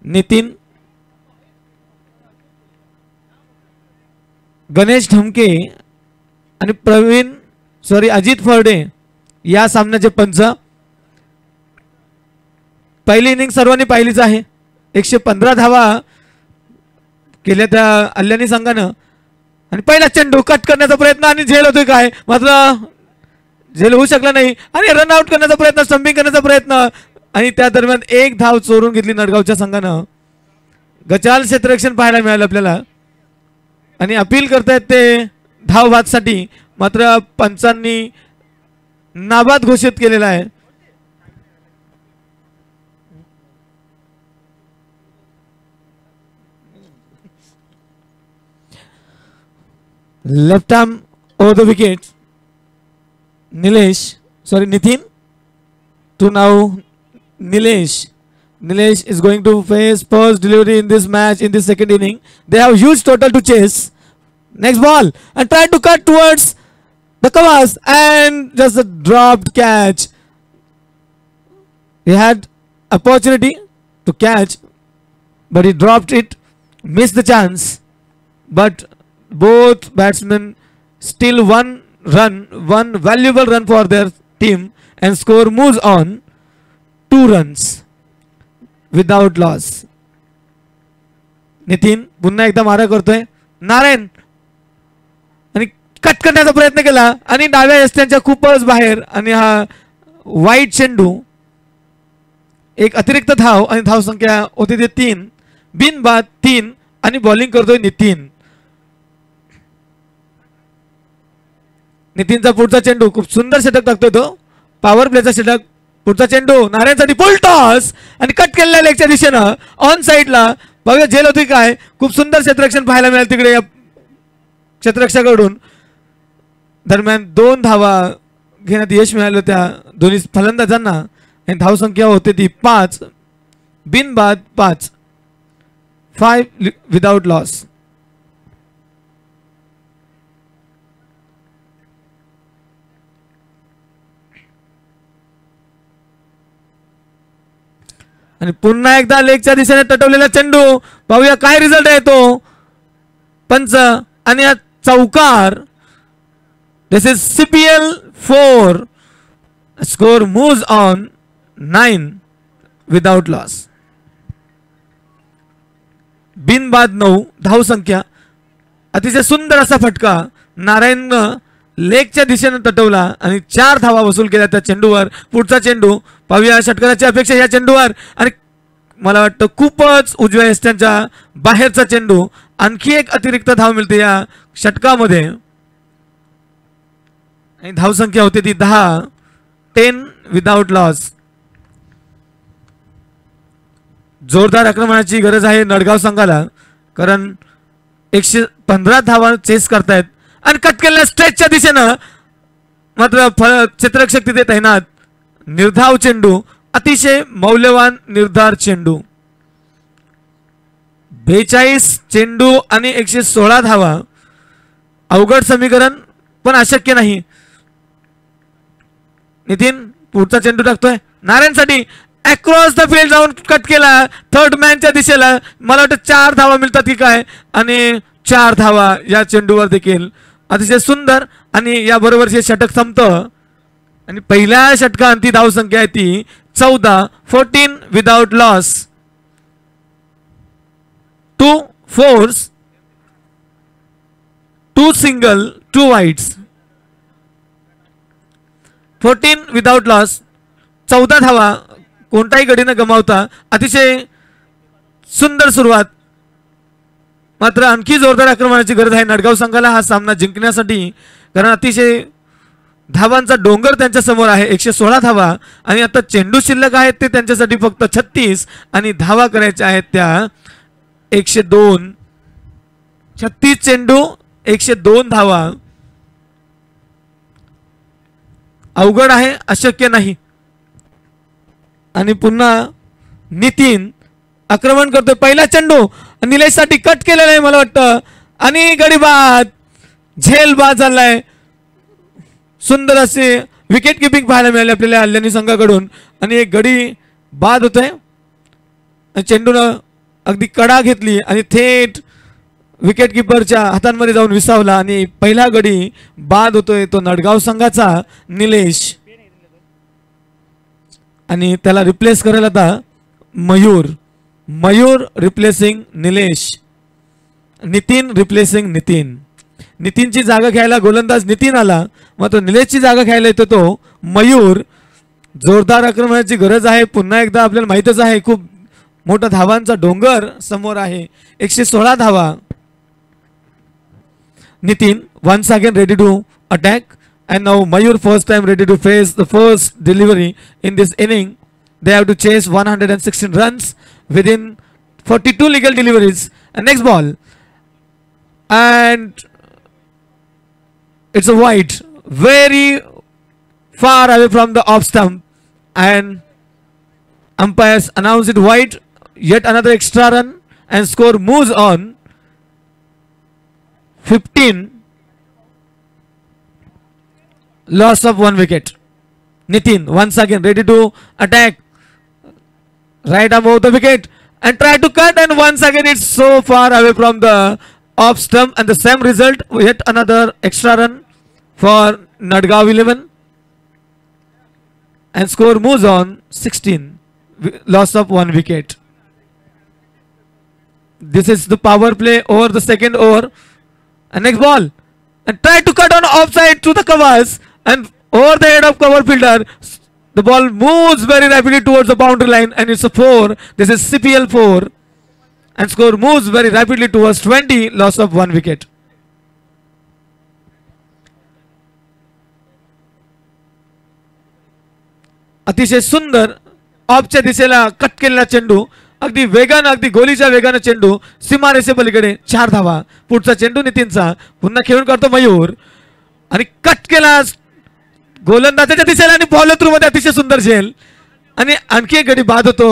नितीन, गणेश ढमके आणि अजित फरडे या सामन्याचे पंच. पहिली इनिंग सर्वांनी पाहिलीच आहे. 115 धावा केल्या त्या अल्यानी संघानं. आणि पहिला चेंडू कट करण्याचा प्रयत्न आणि झेल होतोय काय, मात्र झेल होऊ शकला नाही. आणि रन आउट करण्याचा प्रयत्न, स्टंपिंग करण्याचा प्रयत्न, आणि त्या दरम्यान एक धाव चोरून घेतली नडगावच्या संघानं. गचाल क्षेत्ररक्षण पाहायला मिळालं आपल्याला. आणि अपील करतायत ते धावबादसाठी, मात्र पंचांनी नाबाद घोषित केलेला आहे. Left arm over the wicket. Nitin to now Nilesh. Nilesh is going to face first delivery in this match in the second inning. They have huge total to chase. Next ball and try to cut towards the covers and just a dropped catch. He had opportunity to catch, but he dropped it, missed the chance. But both batsmen still one valuable run for their team, and score moves on 2 runs without loss. Nitin पुन्हा एकदा मारा करतोय. नारायण आणि cut करण्याचा प्रयत्न केला आणि डाव्या यष्ट्यांच्या खूपच बाहेर, आणि हा वाईट चेंडू. एक अतिरिक्त धाव आणि धाव संख्या होती ते 3. बिनबाद 3 आणि बॉलिंग करतोय नितीन. नितीनचा पुढचा चेंडू खूप सुंदर षटक टाकतोय तो, पॉवर प्लेचा षटक. पुढचा चेंडू नारायणसाठी फुल टॉस आणि कट केलेल्या लेगच्या दिशेनं ऑन साईडला. बघा झेल होती काय, खूप सुंदर क्षेत्ररक्षण पाहायला मिळालं तिकडे या क्षेत्ररक्षकाकडून. दरम्यान 2 धावा घेण्यात यश मिळालं त्या दोन्ही फलंदाजांना, आणि धाव संख्या होते ती 5. बिनबाद 5 विदाउट लॉस. आणि पुन्हा एकदा लेगच्या दिशेने तटवलेला चेंडू. पाहूया काय रिझल्ट आहे तो. पंच आणि हा चौकार. This is CPL 4. Score moves on 9 without loss. बिनबाद 9 धाव संख्या. अतिशय सुंदर असा फटका नारायणनं लेगच्या दिशेने तटवला आणि 4 धावा वसूल केल्या त्या चेंडूवर. पुढचा चेंडू पाहूया, षटकाराची अपेक्षा या चेंडूवर, आणि मला वाटतं खूपच उजव्या यष्ट्यांच्या बाहेरचा चेंडू. आणखी एक अतिरिक्त धाव मिळते या षटकामध्ये, आणि धाव संख्या होती ती 10 विदाउट लॉस. जोरदार आक्रमणाची गरज आहे नडगाव संघाला, कारण 115 धावा चेस करतायत. आणि कट केलेल्या स्ट्रेचच्या दिशेनं मात्र क्षेत्ररक्षक तिथे तैनात. निर्धाव चेंडू, अतिशय मौल्यवान निर्धार चेंडू. 42 चेंडू आणि 116 धावा. अवघड समीकरण पण अशक्य नाही. नितीन पुढचा चेंडू टाकतोय नारायणसाठी. अक्रॉस द फील्ड जाऊन कट केला थर्ड मॅनच्या दिशेला. मला वाटतं 4 धावा मिळतात की काय, आणि 4 धावा या चेंडूवर देखील. अतिशय सुंदर, आणि या बरोबरचे षटक संपतं. आणि पहिल्या षटकांती धाव संख्या आहे ती 14 without loss. 2 fours, 2 single, 2 wides. 14 without loss. 14 धावा कोणताही गडी न गमावता. अतिशय सुंदर सुरुवात. मात्र आणखी जोरदार आक्रमणाची गरज आहे नडगाव संघाला हा सामना जिंकण्यासाठी, कारण अतिशय धावांचा डोंगर त्यांच्या समोर आहे. 116 धावा, आणि आता चेंडू शिल्लक आहेत ते त्यांच्यासाठी फक्त 36, आणि धावा करायच्या आहेत त्या 102. 36 चेंडू 102 धावा. अवघड आहे, अशक्य नाही. आणि पुन्हा नितीन आक्रमण करतोय. पहिला चेंडू निलेशसाठी कट केलेला आहे मला वाटतं, आणि गडी बाद, झेल बाद झालाय. सुंदर असे विकेट किपिंग पाहायला मिळाले आपल्याला अल्यानी संघाकडून, आणि एक गडी बाद होतोय. चेंडूनं अगदी कडा घेतली आणि थेट विकेट किपरच्या हातांमध्ये जाऊन विसावला, आणि पहिला गडी बाद होतोय तो नडगाव संघाचा निलेश. आणि त्याला रिप्लेस करायला आता मयूर रिप्लेसिंग निलेश. नितीन रिप्लेसिंग नितीन. नितीनची जागा घ्यायला गोलंदाज नितीन आला. मग तो निलेशची जागा घ्यायला येतो तो मयूर. जोरदार आक्रमणाची गरज आहे. पुन्हा एकदा आपल्याला माहितच आहे खूप मोठा धावांचा डोंगर समोर आहे. 116 धावा. Nitin once again ready to attack and now Mayur first time ready to face the first delivery in this inning. They have to chase 116 runs within 42 legal deliveries. And next ball and it's a wide, very far away from the off stump, and umpires announce it wide. Yet another extra run and score moves on 15. Loss of 1 wicket. Nitin once again ready to attack. Right arm over the wicket and try to cut, and once again it's so far away from the off stump, and the same result. Yet another extra run for Nadgaon 11 and score moves on 16. Loss of 1 wicket. This is the power play over the second over. And next ball and try to cut on offside to the covers and over the head of cover fielder. The ball moves very rapidly towards the boundary line and it's a 4. This is CPL 4 and score moves very rapidly towards 20. Loss of 1 wicket. अतिशय सुंदर ऑफच्या दिशेला cut केलेला चेंडू. अगदी वेगानं, अगदी गोलीच्या वेगानं चेंडू सीमारेषे पलीकडे. 4 धावा. पुढचा चेंडू नितीनचा. पुन्हा खेळून करतो मयूर आणि कट केला गोलंदाजाच्या दिशेला आणि फॉलो थ्रू मध्ये अतिशय सुंदर झेल आणि आणखी एक गडी बाद होतो.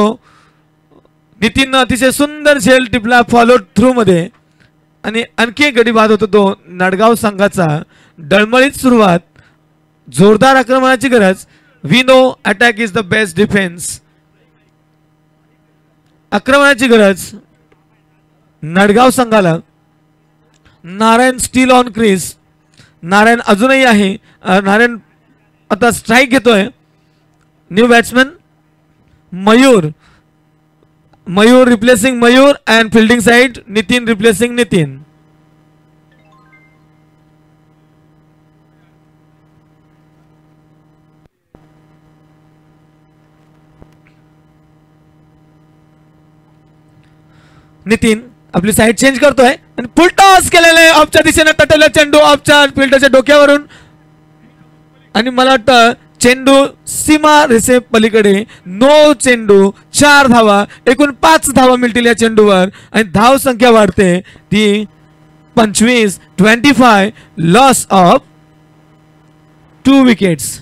नितीननं अतिशय सुंदर झेल टिपला फॉलो थ्रू मध्ये आणि आणखी एक गडी बाद होतो तो नडगाव संघाचा. डळमळीत सुरुवात. जोरदार आक्रमणाची गरज. We know attack is the best defence. आक्रमणाची गरज नडगाव संघाला. Narayan still on crease. Narayan अजूनही आहे. नारायण आता स्ट्राइक घेतोय. New batsman Mayur. Mayur replacing Mayur and fielding side Nitin replacing Nitin. Nitin आपली साईड चेंज करतोय आणि फुल टॉस केलेलं आहे. ऑफच्या दिशेने तटवला चेंडू ऑफच्या फिल्डरच्या डोक्यावरून आणि मला वाटतं चेंडू सीमा रेषे पलीकडे. 9 चेंडू 4 धावा. एकूण 5 धावा मिळतील या चेंडूवर आणि धाव संख्या वाढते ती 25. 25. Loss of 2 wickets.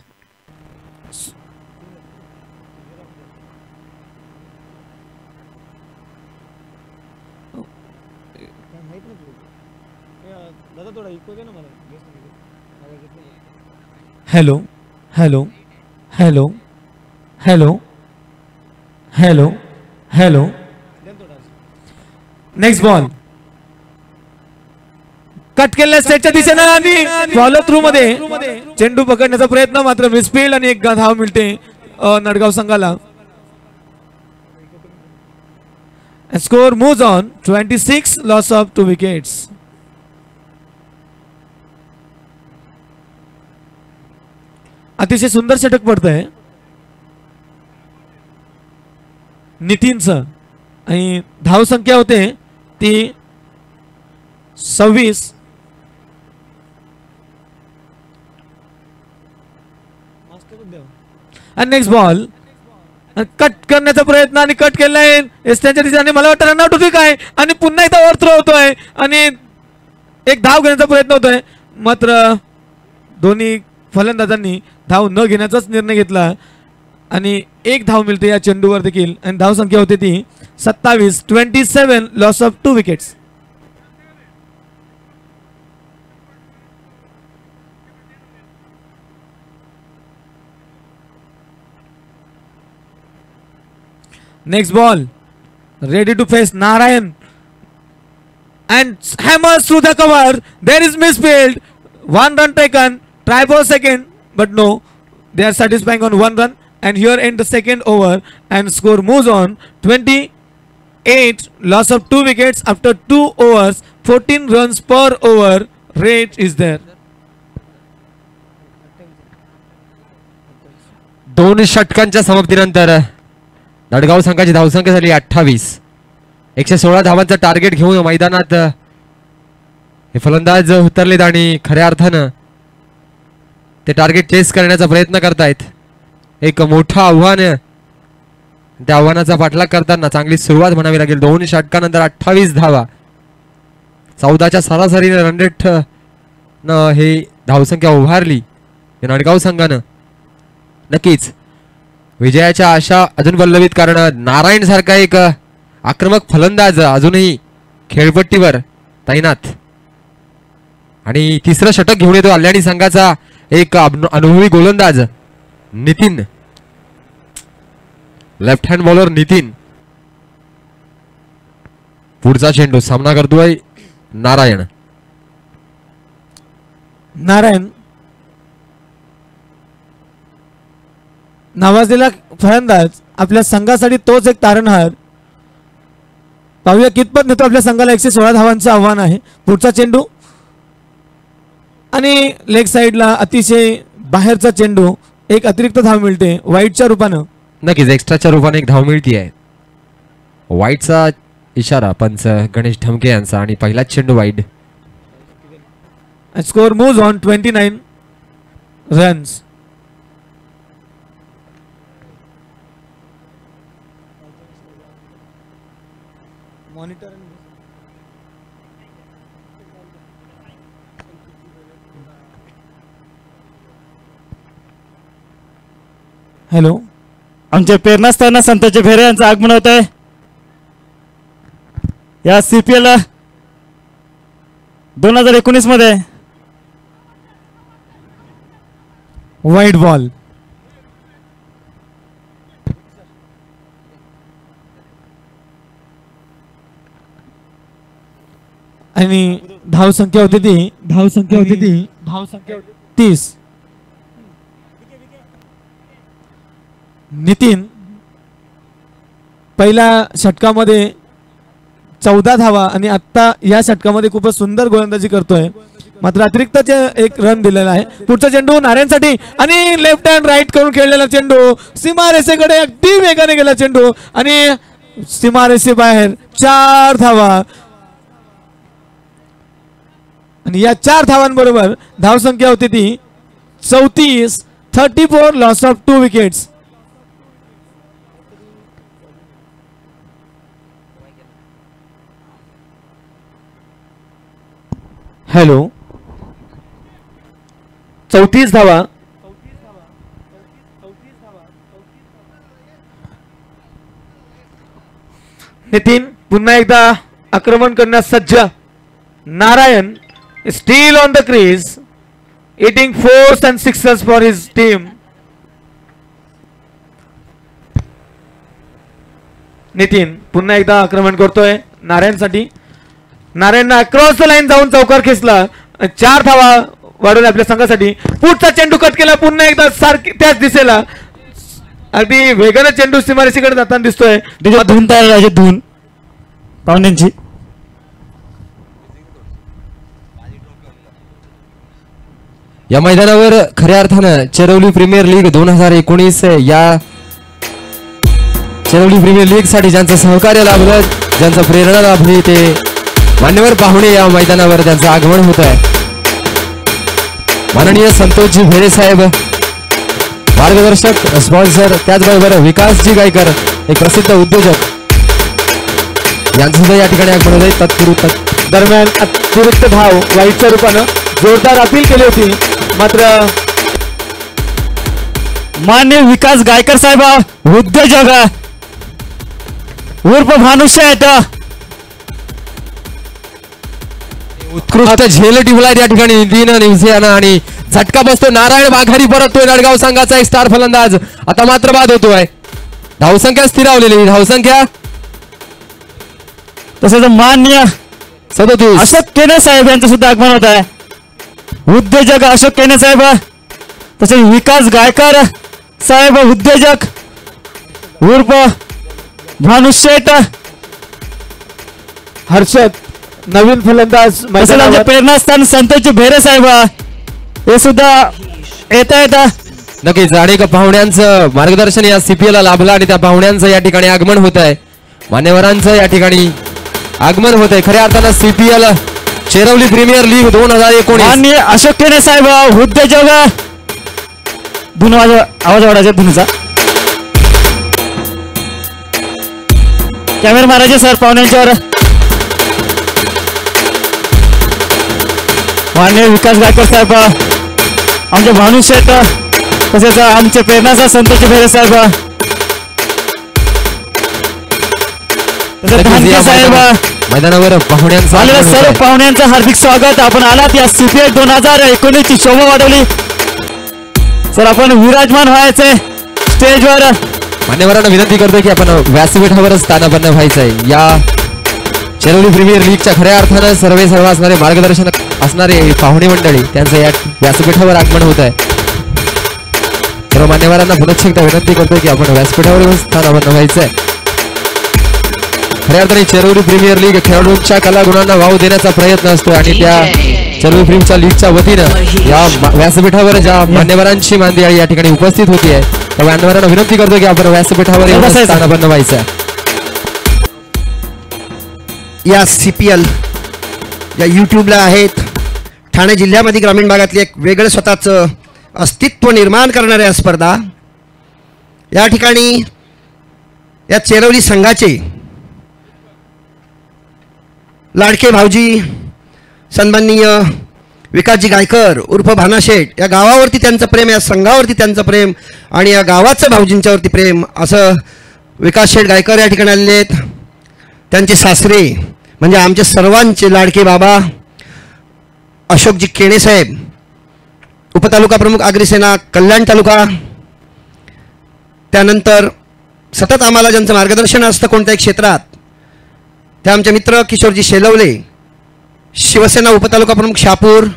Hello hello hello hello hello hello. Next ball cut केलेल्या सेटच्या दिशेने आणि फॉलो थ्रू मध्ये चेंडू पकडण्याचा प्रयत्न मात्र मिसफील्ड आणि एक धाव मिळते नडगाव संघाला. Score moves on 26. Loss of 2 wickets. अतिशय सुंदर षटक पडतंय नितीनचं आणि धाव संख्या होते ती 26. आणि नेक्स्ट बॉल कट करण्याचा प्रयत्न आणि कट केलाय त्यांच्या दिशेने. मला वाटतं रनआउट होती काय आणि पुन्हा एकदा ओव्हर थ्रो होतोय आणि एक धाव घेण्याचा प्रयत्न होतोय. मात्र दोन्ही फलंदाजांनी धाव न घेण्याचाच निर्णय घेतला आणि एक धाव मिळते या चेंडूवर देखील आणि धाव संख्या होती ती 27. 27. Loss of 2 wickets. Next ball ready to face Narayan and hammers through the cover. There is misfield. 1 run taken. Try for a second, but no. They are satisfying on 1 run. And here end the second over and score moves on 28. Loss of 2 wickets after 2 overs. 14 runs per over rate is there. 2 षटकांच्या समाप्तीनंतर दडगाव संघाची धावसंख्या झाली 28. 116 धावांचं target घेऊन मैदानात हे फलंदाज उतरलेत आणि खऱ्या अर्थानं ते टार्गेट चेस करण्याचा प्रयत्न करतायत. एक मोठं आव्हान, त्या आव्हानाचा पाठलाग करताना चांगली सुरुवात म्हणावी लागेल. 2 षटकानंतर 28 धावा, 14च्या सरासरीने रन रेट न हे धावसंख्या उभारली दडगाव संघानं. नक्कीच विजयाच्या आशा अजून पल्लवित, कारण नारायण सारखा एक आक्रमक फलंदाज अजूनही खेळपट्टीवर तैनात. आणि तिसरं षटक घेऊन येतो कल्याणी संघाचा एक अनुभवी गोलंदाज Nitin, left hand bowler Nitin. पुढचा चेंडू सामना करतोय नारायण. नारायण नावाजलेला फलंदाज आपल्या संघासाठी तोच एक तारणहार. पाहूया कितपत नेतो आपल्या संघाला. 116 धावांचं आव्हान आहे. पुढचा चेंडू आणि लेग साइडला अतिशय बाहेरचा चेंडू, एक अतिरिक्त धाव मिळते वाईटच्या रूपानं. नक्कीच एक्स्ट्राच्या रूपाने एक धाव मिळती आहे. वाईटचा इशारा पंच गणेश ढमके यांचा आणि पहिलाच चेंडू वाईट. Score moves on 29 runs. Hello, आमचे प्रेरणास्थान संताचे भेरे यांचं आगमन होत आहे. या CPL 2019 मध्ये. वाईट बॉल. आणि धावसंख्या होती ती 30. नितीन पहिल्या षटकामध्ये 14 धावा आणि आता या षटकामध्ये खूपच सुंदर गोलंदाजी करतोय. मात्र अतिरिक्त एक रन दिलेला आहे. पुढचा चेंडू नारायणसाठी आणि लेफ्ट हँड राईट करून खेळलेला चेंडू सीमारेषेकडे अगदी वेगाने गेला चेंडू आणि सीमारेषे बाहेर 4 धावा. आणि या 4 धावांबरोबर धावसंख्या होती ती 34. 34 लॉस ऑफ 2 विकेट्स. हॅलो, 34 धावा. नितीन पुन्हा एकदा आक्रमण करण्यास सज्ज. Narayan still on the crease, eating 4s and 6s for his team. Nitin पुन्हा एकदा आक्रमण करतोय नारायणसाठी. नारायणनं अक्रॉस द लाईन जाऊन चौकार खेचला. 4 धावा वाढवल्या आपल्या संघासाठी. पुढचा चेंडू कट केला पुन्हा एकदा सारखी त्याच दिशेला. अगदी वेगाने चेंडू सीमारेषेकडे जाताना दिसतोय. धून तयार राहायची धून पाहुण्यांची. या मैदानावर खऱ्या अर्थानं चेरवली प्रीमियर लीग 2019 या चेरवली प्रीमियर लीग साठी ज्यांचं सहकार्य लाभलं, ज्यांचं प्रेरणा लाभली, ते मान्यवर पाहुणे या मैदानावर त्यांचं आगमन होत आहे. माननीय संतोषजी भेरे साहेब मार्गदर्शक, स्पॉन्सर, त्याचबरोबर विकासजी गायकर एक प्रसिद्ध उद्योजक यांचं सुद्धा या ठिकाणी आगमन होत आहे. तत्पूर्वी दरम्यान अतिरिक्त धाव वाईटच्या रूपानं जोरदार अपील केली होती. मात्र मान्य विकास गायकर साहेब उद्योजक उर्फ भानुष्य आहेत. उत्कृष्ट झेल टिपलाय या ठिकाणी 3 दिवसानं आणि झटका बसतो. नारायण माघारी परततोय. दडगाव संघाचा एक स्टार फलंदाज आता मात्र बाद होतोय. धावसंख्या स्थिरावलेली. धावसंख्या तसेच मान्य 37. अशोक केने साहेब यांचं सुद्धा आगमन होत आहे. उद्योजक अशोक केने साहेब, तसेच विकास गायकर साहेब उद्योजक उर्फ भानुशेठ. हर्षद नवीन फलंदाज तसेच आमचे मैदानावर. प्रेरणास्थान संतोष भेरे साहेब हे सुद्धा येता नक्कीच अनेक पाहुण्यांचं मार्गदर्शन या CPL ला लाभलं आणि त्या पाहुण्यांचं या ठिकाणी आगमन होत आहे. मान्यवरांचं या ठिकाणी आगमन होत आहे. खऱ्या अर्थानं CPL चेरवली प्रीमियर लीग 2019. माननीय अशोक केणे साहेब उद्योजक धुन आवाज वाढायचा धुनचा कॅमेरा मारायचे सर पाहुण्यांच्यावर. माननीय विकास गायकर साहेब आमचे भानू शेठ तसेच आमचे प्रेरणाचा संतोष भेरे साहेब तसेच धानके साहेब मैदानावर पाहुण्यांचं आलेल्या आगमन होत सर्व आहे. पाहुण्यांचं हार्दिक स्वागत. आपण आलात या CPL 2019 ची शोभा वाढवली सर. आपण विराजमान व्हायचे स्टेजवर. मान्यवरांना विनंती करतो की आपण व्यासपीठावरच स्थानापन्न व्हायचं आहे. या चेरोली प्रीमियर लीगच्या खऱ्या अर्थानं सर्व असणारे मार्गदर्शन असणारे पाहुणे मंडळी त्यांचं या व्यासपीठावर आगमन होत आहे. सर्व मान्यवरांना पुनश्च एकदा विनंती करतो की आपण व्यासपीठावर स्थानापन्न व्हायचं आहे. खऱ्या अर्थाने चेरोली प्रीमियर लीग खेळाडूंच्या कलागुणांना वाव देण्याचा प्रयत्न असतो आणि त्या चेरोली प्रीमियर लीगच्या वतीनं या व्यासपीठावर ज्या मान्यवरांची मांदियाळी या ठिकाणी उपस्थित होती आहे त्या मान्यवरांना विनंती करतो की आपण व्यासपीठावर येऊन स्थानापन्न व्हायचं आहे. या CPL या यूट्यूबला आहेत. ठाणे जिल्ह्यामध्ये ग्रामीण भागातली एक वेगळं स्वतःचं अस्तित्व निर्माण करणाऱ्या स्पर्धा. या ठिकाणी या चेरवली संघाचे लाडके भाऊजी सन्माननीय विकासजी गायकर उर्फ भानाशेठ या गावावरती त्यांचं प्रेम, या संघावरती त्यांचं प्रेम आणि या गावाचं भाऊजींच्यावरती प्रेम असं विकास शेठ गायकर या ठिकाणी आलेले आहेत. त्यांचे सासरे म्हणजे आमचे सर्वांचे लाडके बाबा अशोकजी केणे साहेब उपतालुका प्रमुख आग्रीसेना कल्याण तालुका. त्यानंतर सतत आम्हाला ज्यांचं मार्गदर्शन असतं कोणत्याही क्षेत्रात ते आमचे मित्र किशोरजी शेलवले शिवसेना उपतालुका प्रमुख शहापूर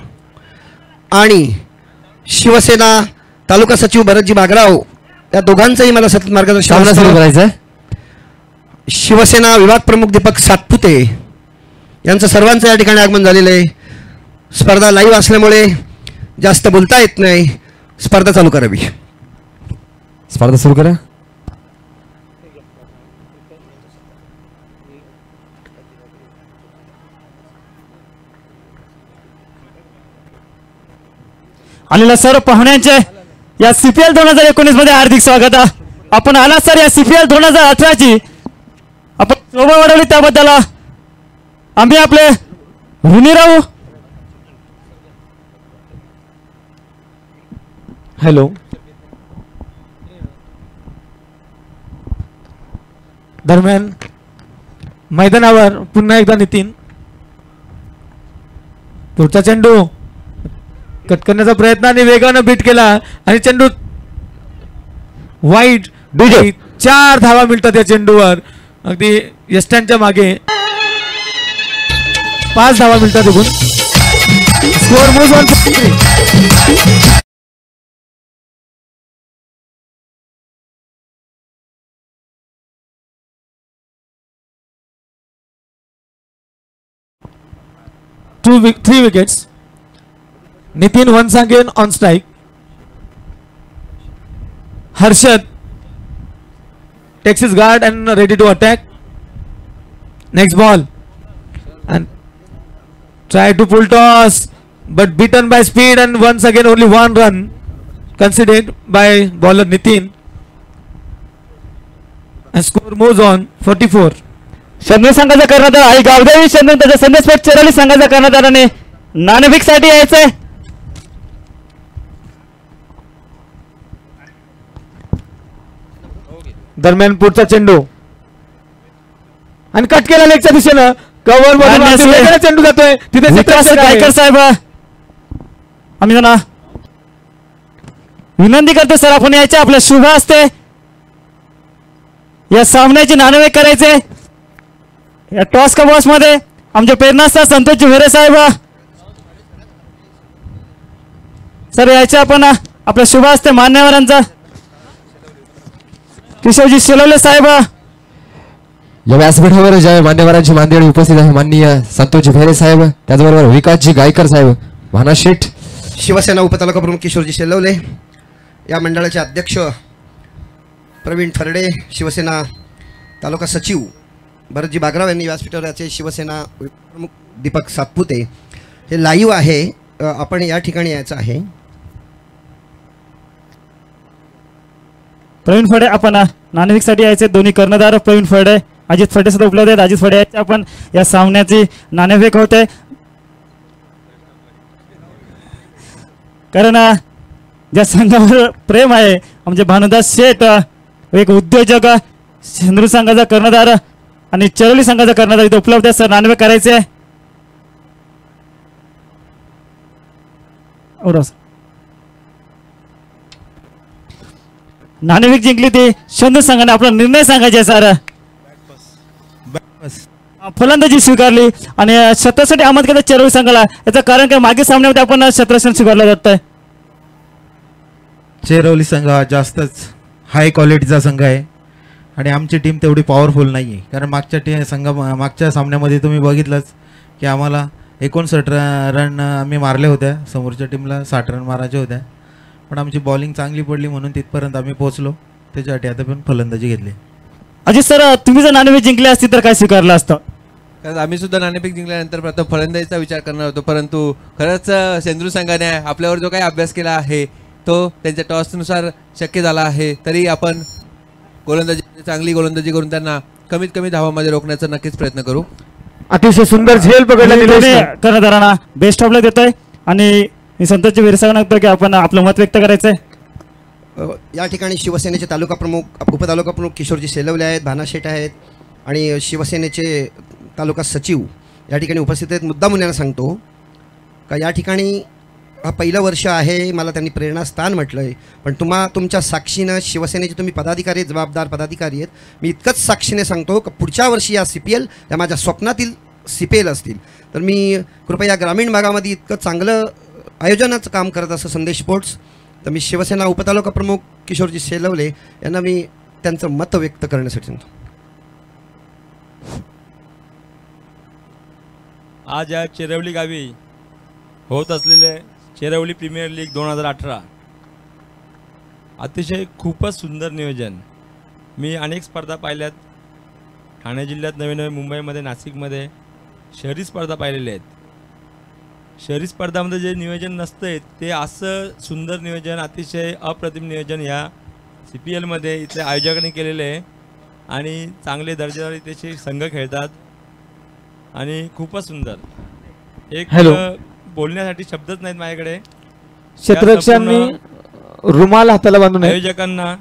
आणि शिवसेना तालुका सचिव भरतजी बागराव या दोघांचंही मला सतत मार्गदर्शन सुरू करायचं. शिवसेना विभाग प्रमुख दीपक सातपुते यांचं सर्वांचं या ठिकाणी आगमन झालेलं आहे. स्पर्धा लाईव्ह असल्यामुळे जास्त बोलता येत नाही. स्पर्धा चालू करावी. स्पर्धा सुरू करा. आलेल्या सर्व पाहुण्यांचे या CPL 2019 मध्ये हार्दिक स्वागत. आपण आला सर या CPL 2018 ची आपण शोभा वाढवली त्याबद्दल आम्ही आपले ऋणी राहू. हॅलो. दरम्यान मैदानावर पुन्हा एकदा नितीन पुढचा चेंडू कट करण्याचा प्रयत्न आणि वेगानं बीट केला आणि चेंडू वाईट. 4 धावा मिळतात या चेंडूवर. अगदी यष्टांच्या मागे 5 धावा मिळतात. एकूण score moves on 3 wickets. Nitin once again on strike. Harshad takes his guard and ready to attack. Next ball and try to pull toss but beaten by speed and once again only 1 run conceded by bowler Nitin and score moves on 44. शंभर संघाचा कर्णधार आई गावदेवी शंभर त्याचा संदेशपेठ चेरवली संघाच्या कर्णधाराने नाणेफेक साठी यायचंय. दरम्यान पुढचा चेंडू आणि कट केला लेगच्या दिशेनं कव्हर मध्ये चेंडू जातोय तिथे विकास गायकर साहेब आम्ही त्यांना विनंती करतो सर आपण यायचे आपल्या शुभ असते या सामन्याची नाणेफेक करायचे. या टॉस का बॉस मध्ये आमचे प्रेरणास्थान संतोष भेरे साहेब सर यायचे आपण आपल्या शुभ असते मान्यवरांचा किशोरजी शेलवले साहेब या व्यासपीठावर ज्या मान्यवरांची मानदेणी उपस्थित आहे माननीय संतोषजी भेरे साहेब, त्याचबरोबर विकासजी गायकर साहेब, भाना शेठ, शिवसेना उपतालुका प्रमुख किशोरजी शेलवले, या मंडळाचे अध्यक्ष प्रवीण फरडे, शिवसेना तालुका सचिव भरतजी बागराव यांनी व्यासपीठावर याचे शिवसेना प्रमुख दीपक सातपुते. हे लाईव्ह आहे, आपण या ठिकाणी यायचं आहे. प्रवीण फडे आपण नाणेफेकसाठी यायचे. दोन्ही कर्णधार प्रवीण फडे, अजित फडे सुद्धा उपलब्ध आहेत. अजित फडे यायचे. आपण या सामन्याची नाणेफेक होते, कारण ज्या संघावर प्रेम आहे म्हणजे भानुदास शेठ, एक उद्योजक, शेंद्रू संघाचा कर्णधार आणि चरोली संघाचा कर्णधार इथे उपलब्ध आहे. सर नाणेफेक करायचे आहे. नाणेफेक जिंकली ती शेंद्रू संघाने. आपला निर्णय सांगायचा सर. फलंदाजी स्वीकारली आणि शतरासाठी आमंत्रित केलं चरोली संघाला. याचं कारण काय, मागील सामन्यामध्ये आपण शतराशन स्वीकारलं जातं. चेरवली संघ हा जास्तच हाय क्वालिटीचा संघ आहे आणि आमची टीम तेवढी पॉवरफुल नाही आहे. कारण मागच्या सामन्यामध्ये तुम्ही बघितलंच की आम्हाला 59 रन आम्ही मारले होत्या, समोरच्या टीमला 60 रन मारायचे होत्या, पण आमची बॉलिंग चांगली पडली म्हणून तिथपर्यंत आम्ही पोहोचलो. त्याच्यासाठी आता पण फलंदाजी घेतली. अजित सर, तुम्ही जर नाणेफेक जिंकली असती तर काय स्वीकारलं असतं? कारण आम्ही सुद्धा नाणेफेक जिंकल्यानंतर प्रथम फलंदाजीचा विचार करणार होतो, परंतु खरंच शेंद्रू संघाने आपल्यावर जो काही अभ्यास केला आहे तो त्यांच्या टॉसनुसार शक्य झाला आहे. तरी आपण चांगली गोलंदाजी करून त्यांना कमीत कमी धावामध्ये रोखण्याचा नक्कीच प्रयत्न करू. अतिशय सुंदर झेल पकडला कर्णधारांना बेस्ट ऑफ लक देतोय आणि मी संतोषजी भेरे सांगतो की आपण आपलं मत व्यक्त करायचंय. या ठिकाणी शिवसेनेचे तालुका प्रमुख उपतालुका प्रमुख किशोरजी शेलवले आहेत, भाना शेठ आहेत आणि शिवसेनेचे तालुका सचिव या ठिकाणी उपस्थित आहेत. मुद्दा मुलांना सांगतो का या ठिकाणी हा पहिलं वर्ष आहे, मला त्यांनी प्रेरणास्थान म्हटलं आहे, पण तुमच्या साक्षीनं शिवसेनेचे तुम्ही पदाधिकारी जबाबदार पदाधिकारी आहेत. मी इतकंच साक्षीने सांगतो की पुढच्या वर्षी या CPL या माझ्या स्वप्नातील CPL असतील, तर मी कृपया ग्रामीण भागामध्ये इतकं चांगलं आयोजनाचं काम करत असं संदेश स्पोर्ट्स, तर मी शिवसेना उपतालुका प्रमुख किशोरजी शेलवले यांना मी त्यांचं मत व्यक्त करण्यासाठी सांगतो. आज या चेरवली गावी होत असलेले चेरवली प्रीमियर लीग 2018 अतिशय खूपच सुंदर नियोजन. मी अनेक स्पर्धा पाहिल्यात. ठाणे जिल्ह्यात नवीन नवीन, मुंबईमध्ये, नाशिकमध्ये शहरी स्पर्धा पाहिलेल्या आहेत. शहरी स्पर्धामध्ये जे नियोजन नसते ते असं सुंदर नियोजन, अतिशय अप्रतिम नियोजन या CPLमध्ये इथले आयोजकांनी केलेले आहे आणि चांगले दर्जेदार इथे संघ खेळतात आणि खूपच सुंदर. एक बोलण्यासाठी शब्दच नाहीत माझ्याकडे. क्षेत्ररक्षकांनी रुमाल हाताला बांधून आयोजकांना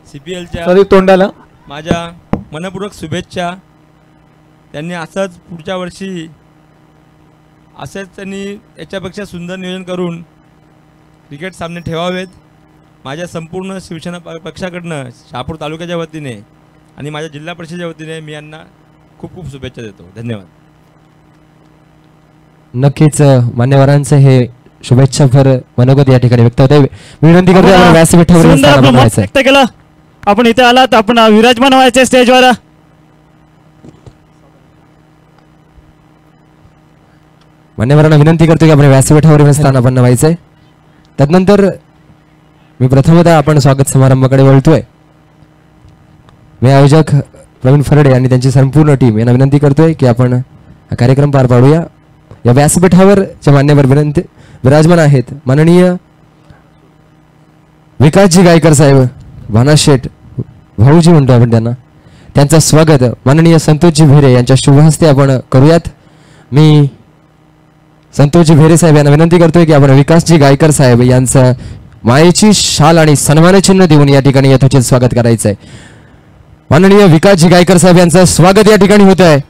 CPLच्या तोंडाला माझ्या मनपूर्वक शुभेच्छा. त्यांनी असंच पुढच्या वर्षी असंच त्यांनी याच्यापेक्षा सुंदर नियोजन करून क्रिकेट सामने ठेवावेत. माझ्या संपूर्ण शिवसेना पक्षाकडनं शहापूर तालुक्याच्या वतीने आणि माझ्या जिल्हा परिषदेच्या वतीने मी यांना खूप खूप शुभेच्छा देतो. धन्यवाद. नक्कीच मान्यवरांचं हे शुभेच्छापर मनोगत या ठिकाणी व्यक्त होते. विनंती करतो व्यक्त केलं. आपण इथे आलात, आपण विराजमान व्हायचे स्टेजवर. मान्यवरांना विनंती करतो की आपण व्यासपीठावर स्थान आपण व्हायचंय. त्यानंतर मी प्रथमतः आपण स्वागत समारंभाकडे वळतोय. मी आयोजक प्रवीण फरडे आणि त्यांची संपूर्ण टीम यांना विनंती करतोय की आपण हा कार्यक्रम पार पाडूया. या व्यासपीठावर जे मान्यवर विराजमान आहेत माननीय विकासजी गायकर साहेब, भाना शेठ भाऊजी म्हणतो आपण त्यांना, त्यांचं स्वागत माननीय संतोषजी भेरे यांच्या शुभ हस्ते आपण करूयात. मी संतोषजी भेरे साहेब यांना विनंती करतोय की आपण विकासजी गायकर साहेब यांचं मायेची शाल आणि सन्मानचिन्ह देऊन या ठिकाणी यथोचित स्वागत करायचंय. माननीय विकासजी गायकर साहेब यांचं स्वागत या ठिकाणी होत आहे.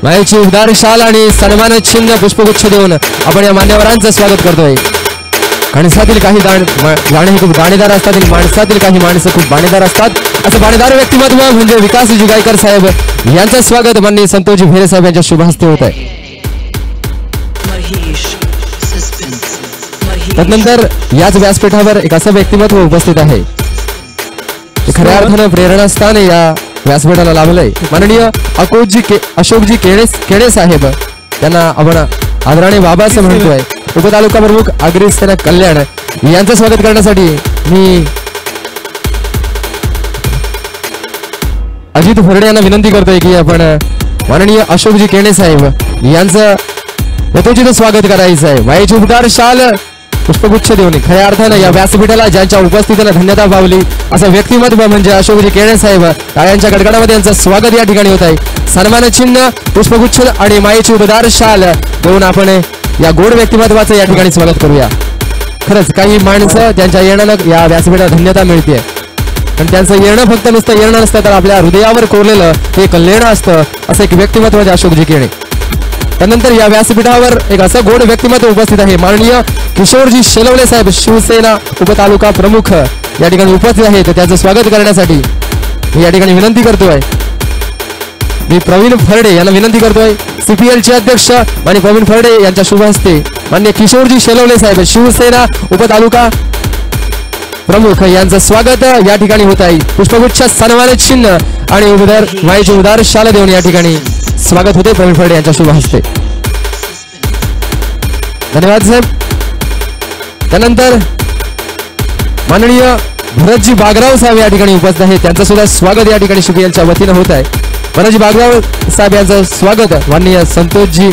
मायेची उदार शाल आणि सन्मानचिन्ह पुष्पगुच्छ देऊन आपण या मान्यवरांचं स्वागत करतोय. कणसातील काही गाणे खूप गाणेदार असतात आणि माणसातील काही माणसं खूप बाणेदार असतात. असं बाणेदार व्यक्तिमत्व म्हणजे विकासजी गायकर साहेब यांचं स्वागत माननीय संतोषजी भेरे साहेब यांच्या शुभ हस्ते होत आहे. त्यानंतर याच व्यासपीठावर एक असं व्यक्तिमत्व उपस्थित आहे खऱ्या अर्थानं प्रेरणास्थान या व्यासपीठाला लाभलंय. माननीय अशोकजी केणे साहेब त्यांना आपण आदराने बाबा असं म्हणतोय. उपतालुका प्रमुख अग्रसेना कल्याण यांचं स्वागत करण्यासाठी मी अजित फरडे यांना विनंती करतोय की आपण माननीय अशोकजी केणे साहेब यांचं यथोचित स्वागत करायचं आहे. मायेची उपकार शाल पुष्पगुच्छ देऊन खऱ्या अर्थानं या व्यासपीठाला ज्यांच्या उपस्थितीला धन्यता पावली असं व्यक्तिमत्व म्हणजे अशोकजी केणे साहेब. टाळ्यांच्या गडगडामध्ये यांचं स्वागत या ठिकाणी होत आहे. सन्मान चिन्ह पुष्पगुच्छ आणि मायेची उपदार शाल देऊन आपण या गोड व्यक्तिमत्वाचं या ठिकाणी स्वागत करूया. खरंच काही माणसं त्यांच्या येण्यानं या व्यासपीठाला धन्यता मिळते. पण त्यांचं येणं फक्त नुसतं येणं नसतं तर आपल्या हृदयावर कोरलेलं हे एक लेणं असतं. असं एक व्यक्तिमत्व आहे अशोकजी केणे. त्यानंतर या व्यासपीठावर एक असं गोड व्यक्तिमत्व उपस्थित आहे. माननीय किशोरजी शेलवले साहेब शिवसेना उपतालुका प्रमुख या ठिकाणी उपस्थित आहेत. त्याचं स्वागत करण्यासाठी मी या ठिकाणी विनंती करतोय. मी प्रवीण फरडे यांना विनंती करतोय. CPLचे अध्यक्ष आणि प्रवीण फरडे यांच्या शुभ हस्ते माननीय किशोरजी शेलवले साहेब शिवसेना उपतालुका प्रमुख यांचं स्वागत या ठिकाणी होत आहे. पुष्पगुच्छ सन्मान चिन्ह आणि उदार मायेची उदार शाल देऊन या ठिकाणी स्वागत होते प्रवीण फरडे यांच्या शुभ हस्ते. धन्यवाद साहेब. त्यानंतर माननीय भरतजी बागराव साहेब या ठिकाणी उपस्थित आहेत. त्यांचं सुद्धा स्वागत या ठिकाणी CPLच्या वतीनं होत आहे. भरतजी बागराव साहेब यांचं स्वागत माननीय संतोषजी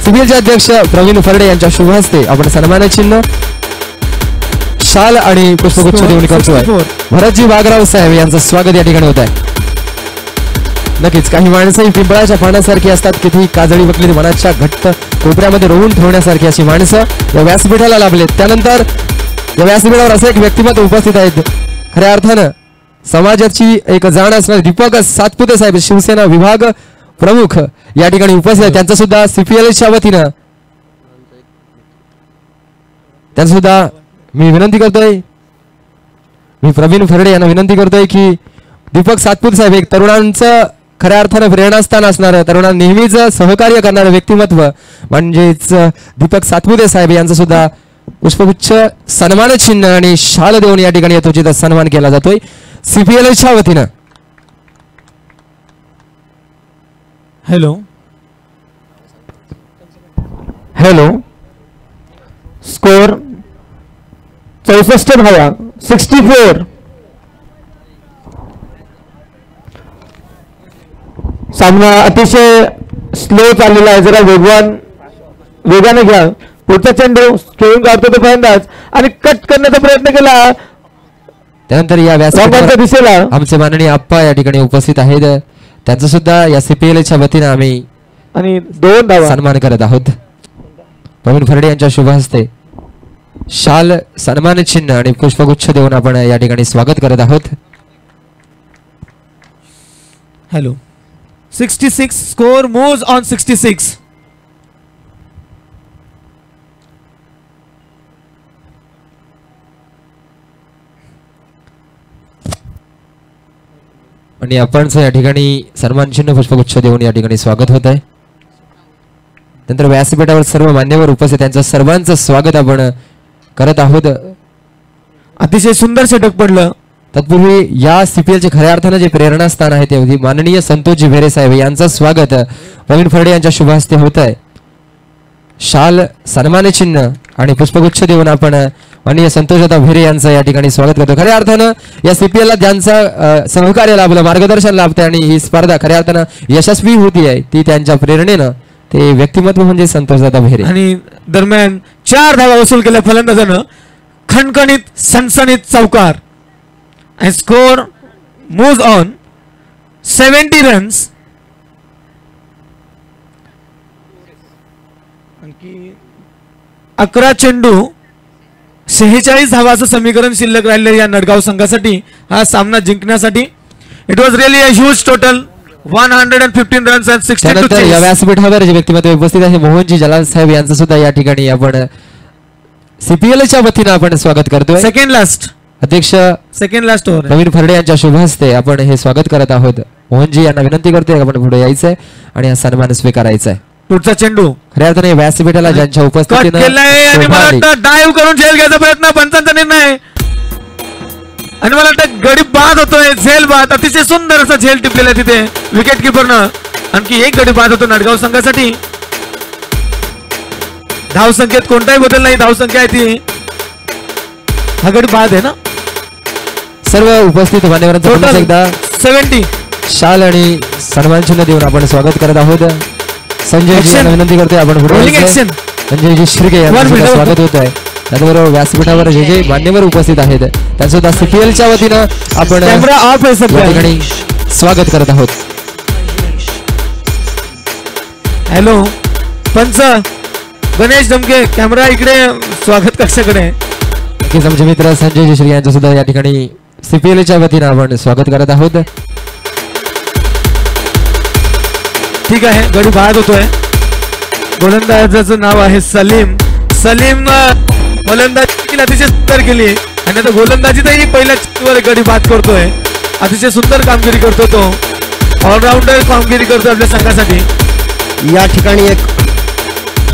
CPLचे अध्यक्ष प्रवीण फरडे यांच्या शुभ हस्ते आपण सन्मान चिन्ह शाल आणि पुष्पगुच्छ देऊन करतोय. भरतजी बागराव साहेब यांचं स्वागत या ठिकाणी होत आहे. नक्कीच काही माणसं पिंपळाच्या पानासारखी असतात. किती काजळी बकली मनाच्या घट्ट कोपऱ्यामध्ये रोवून ठेवण्यासारखी अशी माणसं या व्यासपीठाला लाभलेत. त्यानंतर या व्यासपीठावर असं एक व्यक्तिमत्व उपस्थित आहेत. खऱ्या अर्थानं समाजाची एक जाण असणारे दीपक सातपुते साहेब शिवसेना विभाग प्रमुख या ठिकाणी उपस्थित आहेत. त्यांचं सुद्धा CPLच्या वतीनं त्यांचं सुद्धा मी विनंती करतोय. मी प्रवीण फरडे यांना विनंती करतोय की दीपक सातपुते साहेब एक तरुणांचं खऱ्या अर्थानं प्रेरणास्थान असणारं तरुणांना नेहमीच सहकार्य करणारं व्यक्तिमत्व म्हणजेच दीपक सातपुते साहेब यांचं सुद्धा पुष्पगुच्छ सन्मान चिन्ह आणि शाल देऊन या ठिकाणी यथोचित सन्मान केला जातोय CPLच्या वतीनं. हॅलो हॅलो स्कोर 64 धावा 64. सामना अतिशय स्लो चाललेला आहे. जरा वेगाने घ्या. पुढचा चेंडू खेळून काढतो तो फलंदाज आणि कट करण्याचा प्रयत्न केला. त्यानंतर या व्यासपीठावर दिसेला आमचे माननीय आप्पा या ठिकाणी उपस्थित आहेत. त्यांचं सुद्धा या CPLच्या वतीनं आम्ही आणि 2 धावा सन्मान करत आहोत. प्रवीण फरडे यांच्या शुभ हस्ते शाल सन्मान चिन्ह आणि पुष्पगुच्छ देऊन आपण या ठिकाणी स्वागत करत आहोत. Hello 66 score moves on 66. आणि आपण या ठिकाणी सन्मान चिन्ह पुष्पगुच्छ देऊन या ठिकाणी स्वागत होत आहे. नंतर व्यासपीठावर सर्व मान्यवर उपस्थित त्यांचं सर्वांचं स्वागत आपण करत आहोत. अतिशय सुंदर षटक पडलं. तत्पूर्वी या CPLचे खऱ्या अर्थानं जे प्रेरणास्थान आहे ते माननीय संतोषजी भेरे साहेब यांचं स्वागत प्रवीण फरडे यांच्या शुभ हस्ते होत आहे. शाल सन्मान चिन्ह आणि पुष्पगुच्छ देऊन आपण माननीय संतोषदादा भेरे यांचं या ठिकाणी स्वागत करतो. खऱ्या अर्थानं या CPLला ज्यांचं सहकार्य लाभलं मार्गदर्शन लाभतंय आणि ही स्पर्धा खऱ्या अर्थानं यशस्वी होती आहे ती त्यांच्या प्रेरणेनं ते व्यक्तिमत्व म्हणजे संतोषदादा भेरे. आणि दरम्यान 4 धावा वसूल केल्या फलंदाजानं. खणखणीत सणसणीत चौकार and score moves on 70 runs. आणखी 11 चेंडू 46 धावाचं समीकरण शिल्लक राहिले या नडगाव संघासाठी हा सामना जिंकण्यासाठी. It was really a huge total 115 runs and 62 या व्यासपीठावर जे व्यक्तिमत्व उपस्थित आहे मोहनजी जलाल साहेब यांचं सुद्धा या ठिकाणी आपण CPLच्या वतीनं आपण स्वागत करतोय. सेकंड लास्ट अध्यक्ष second last over Pravin Pharde यांच्या शुभ हस्ते आपण हे स्वागत करत आहोत. मोहनजी यांना विनंती करतोय आपण पुढे यायचंय आणि हा सन्मान स्वीकारायचा आहे. पुढचा चेंडू खऱ्या अर्थाने व्यासपीठाला ज्यांच्या उपस्थितीनं डायव्ह करून झेल घ्यायचा प्रयत्न पंचांचा निर्णय आणि मला वाटतं गडी बाद होतोय, झेल बाद, अतिशय सुंदर असा झेल टिपलेला आहे तिथे विकेट किपरनं. आणखी एक गडी बाद होतो नाडगाव संघासाठी. धाव संख्येत कोणताही बदल नाही, धाव संख्या आहे ती. हा गडी बाद आहे ना. सर्व उपस्थित मान्यवरांचं पुन्हा एकदा 70. शाल आणि सन्मान चिन्ह देऊन आपण स्वागत करत आहोत. संजयजी यांना विनंती करतोय आपण पुढे Rolling यायचं. action. संजयजी शिर्के यांचं One सुद्धा minute. स्वागत होत आहे. त्याचबरोबर व्यासपीठावर जे जे मान्यवर उपस्थित आहेत त्यांसुद्धा CPL च्या वतीनं आपण कॅमेरा ऑफ आहे या सध्या. ठिकाणी स्वागत करत आहोत. हॅलो पंच गणेश धमके, कॅमेरा इकडे, स्वागत कक्षाकडे. नक्कीच आमचे मित्र संजयजी शिर्के यांचं सुद्धा या ठिकाणी CPL च्या वतीनं आपण स्वागत करत आहोत. ठीक आहे, गडी बाद होतोय. गोलंदाजाचं नाव आहे सलीम. सलीम फलंदाजी अतिशय सुंदर केली आणि आता गोलंदाजीतही पहिल्या चेंडूवर गडी बाद करतोय. अतिशय सुंदर कामगिरी करतो तो, ऑलराऊंडर कामगिरी करतो आपल्या संघासाठी. या ठिकाणी एक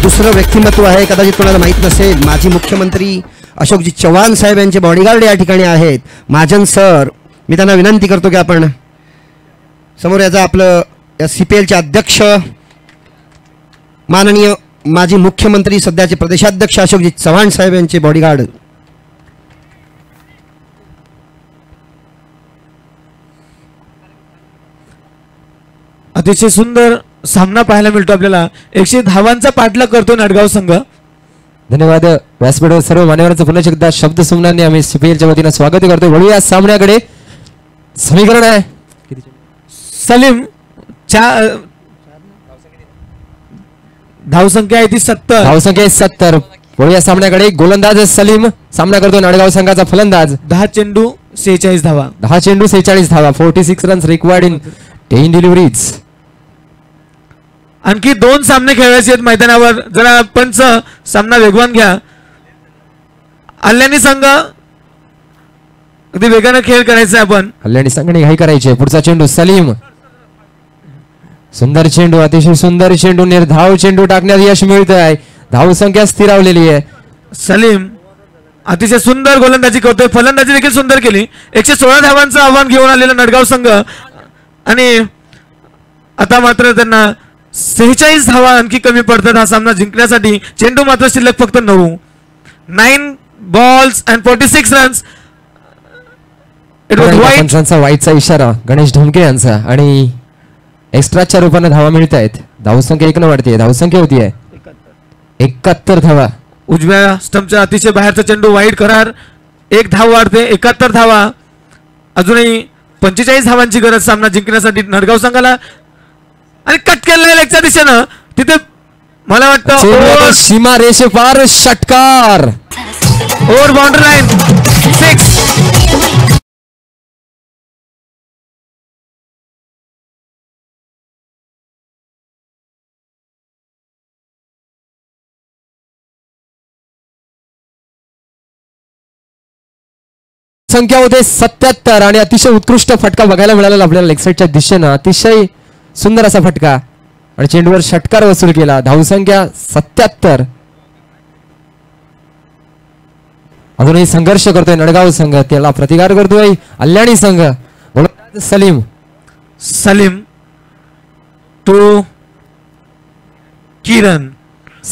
दुसरं व्यक्तिमत्व आहे, कदाचित कोणाला माहीत नसेल. माजी मुख्यमंत्री अशोकजी चव्हाण साहेब यांचे बॉडीगार्ड या ठिकाणी आहेत. महाजन सर, मी त्यांना विनंती करतो की आपण समोर याचा आपलं या CPL चे अध्यक्ष माननीय माजी मुख्यमंत्री सध्याचे प्रदेशाध्यक्ष अशोकजी चव्हाण साहेब यांचे बॉडीगार्ड. अतिशय सुंदर सामना पाहायला मिळतो आपल्याला. 100 धावांचा पाठलाग करतो नाडगाव संघ. धन्यवाद. व्यासपीठावर सर्व मान्यवरांचं पुन्हा एकदा शब्द सुमनांनी आम्ही CPL च्या वतीनं स्वागत करतोय. वळूया सामन्याकडे. समीकरण आहे सलीम धावसंख्या आहे ती 70. धावसंख्या 70. वळूया सामन्याकडे. गोलंदाज सलीम सामना करतो नाडगाव संघाचा फलंदाज. 10 चेंडू 46 धावा. 10 चेंडू 46 धावा. 46 रन्स रिक्वायर्ड इन 10 डिलिव्हरीज. आणखी 2 सामने खेळायचे आहेत मैदानावर. जरा पंच सामना वेगवान घ्या. अल्यानी संघ अगदी वेगानं खेळ करायचा आपण. हल्ल्याने संघाने घाई करायची आहे. पुढचा चेंडू सलीम. सुंदर चेंडू, अतिशय सुंदर चेंडू, निर्धाव चेंडू टाकण्यात यश मिळत आहे. धावसंख्या स्थिरावलेली आहे. सलीम अतिशय सुंदर गोलंदाजी करतोय, फलंदाजी देखील सुंदर केली. 116 धावांचं आव्हान घेऊन आलेला नाडगाव संघ आणि आता मात्र त्यांना 46 धावा आणखी कमी पडतात हा सामना जिंकण्यासाठी. चेंडू मात्र शिल्लक फक्त 9 balls and 46 runs. It was white. पंचांचा वाईटचा इशारा गणेश ढमके यांचा आणि एक्स्ट्राच्या रूपाने धावा मिळत आहेत. धावसंख्या 1 वाढते. धावसंख्या होती आहे 71 धावा. उजव्या स्टंपच्या अतिशय बाहेरचा चेंडू वाईड करार. 1 धाव वाढते. 71 धावा. अजूनही 45 धावांची गरज सामना जिंकण्यासाठी नाडगाव संघाला. आणि कट केलेल्या लेगच्या दिशेनं तिथे मला वाटतं सीमा रेषे पार षटकार. Over boundary line 6. संख्या होते 77 आणि अतिशय उत्कृष्ट फटका बघायला मिळाला आपल्याला लेग साईडच्या दिशेनं. अतिशय सुंदर असा फटका आणि चेंडूवर षटकार वसूल केला. धावसंख्या 77. अजूनही संघर्ष करतोय नडगाव संघ, त्याला प्रतिकार करतोय अल्याणी संघ. सलीम सलीम टू किरण.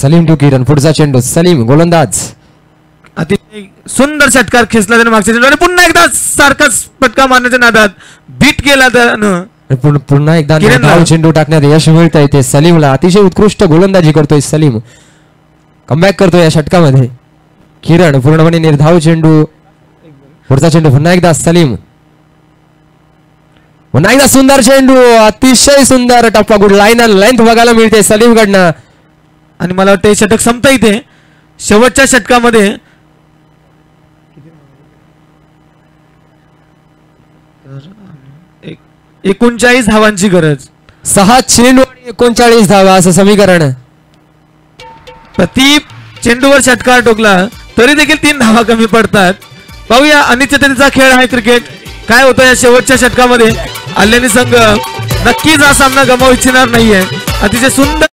सलीम टू किरण. पुढचा चेंडू सलीम गोलंदाज. अतिशय सुंदर षटकार खेचला त्याने मागच्या चेंडू आणि पुन्हा एकदा सारखाच फटका मारण्याच्या नादात बीट केला त्यानं. पुन्हा एकदा किरणला. धाव चेंडू टाकण्यात यश मिळत आहे ते सलीमला. अतिशय उत्कृष्ट गोलंदाजी करतोय सलीम. कमबॅक करतोय या षटकामध्ये. किरण पूर्णपणे निर्धाव चेंडू. पुढचा चेंडू पुन्हा एकदा सलीम. पुन्हा एकदा सुंदर चेंडू. अतिशय सुंदर टप्पा. गुड लाईन लेंथ बघायला मिळते सलीम कडनं. आणि मला वाटतं हे षटक संपतं इथे. शेवटच्या षटकामध्ये 39 धावांची गरज. 6 चेंडू आणि 39 धावा असं समीकरण. प्रति चेंडूवर षटकार टोकला तरी देखील 3 धावा कमी पडतात. पाहूया अनिश्चिततेचा खेळ आहे क्रिकेट. काय होतं या शेवटच्या षटकामध्ये. अल्यानी संघ नक्कीच हा सामना गमावू इच्छिणार नाहीये. अतिशय सुंदर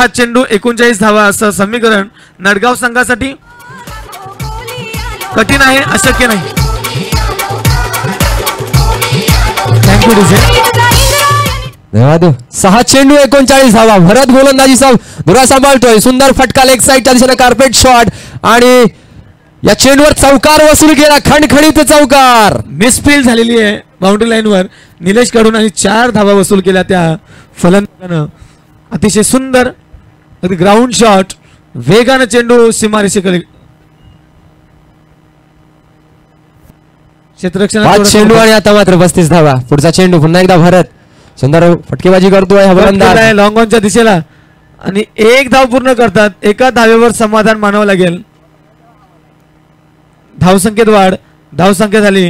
6 चेंडू 39 धावा असं समीकरण नडगाव संघासाठी कठीण आहे, अशक्य नाही. Thank you DJ. धन्यवाद. 6 चेंडू 39 धावा. भरत गोलंदाजीचा धुरा सांभाळतोय. सुंदर फटका लेग साईडच्या दिशेने कार्पेट शॉट आणि या चेंडूवर चौकार वसूल केला. खणखणीत चौकार. मिसफील्ड झालेली आहे बाउंड्री लाईनवर निलेश कडून आणि 4 धावा वसूल केल्या त्या फलंदाजानं. अतिशय सुंदर अगदी ग्राउंड शॉट. वेगानं चेंडू सीमारेषेकडे. क्षेत्ररक्षण 5 चेंडू आणि आता मात्र 35 धावा. पुढचा चेंडू पुन्हा एकदा भरत. सुंदर फटकेबाजी करतोय हा गोलंदाज. लॉंग ऑनच्या दिशेला आणि 1 धाव पूर्ण करतात. एका धावेवर समाधान मानावं लागेल. धावसंख्येत वाढ. धावसंख्या झाली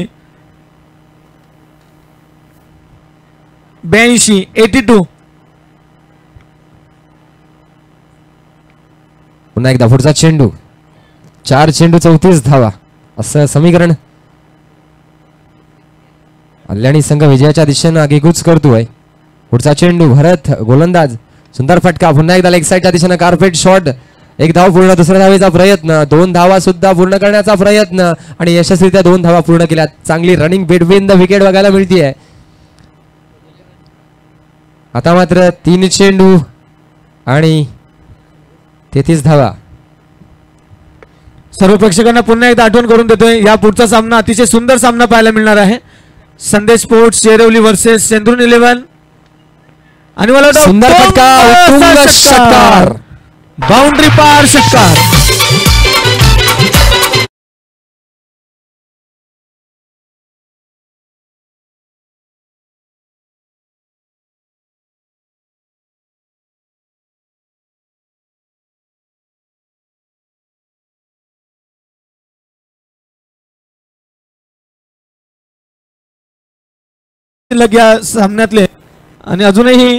82. 82. पुन्हा एकदा पुढचा चेंडू. 4 चेंडू 34 धावा असं समीकरण. कल्याणी संघ विजयाच्या दिशेनं आगेकूच करतोय. पुढचा चेंडू भरत गोलंदाज. सुंदर फटका. पुन्हा एकदा लेग साईडच्या दिशेनं कार्पेट शॉट. 1 धाव पूर्ण. दुसऱ्या धावेचा प्रयत्न. 2 धावा सुद्धा पूर्ण करण्याचा प्रयत्न आणि यशस्वीरित्या 2 धावा पूर्ण केल्या. चांगली रनिंग बिटवीन द विकेट बघायला मिळतीये. आता मात्र 3 चेंडू आणि 33 धावा. सर्व प्रेक्षकांना पुन्हा एकदा आठवण करून देतोय या पुढचा सामना अतिशय सुंदर सामना पाहायला मिळणार आहे. संदेश स्पोर्ट्स चेरवली वर्सेस सेंद्रून 11 आणि मला वाटतं सुंदर फटका. उत्तुंग षटकार. बाउंड्री पार षटकार. या सामन्यातले आणि अजूनही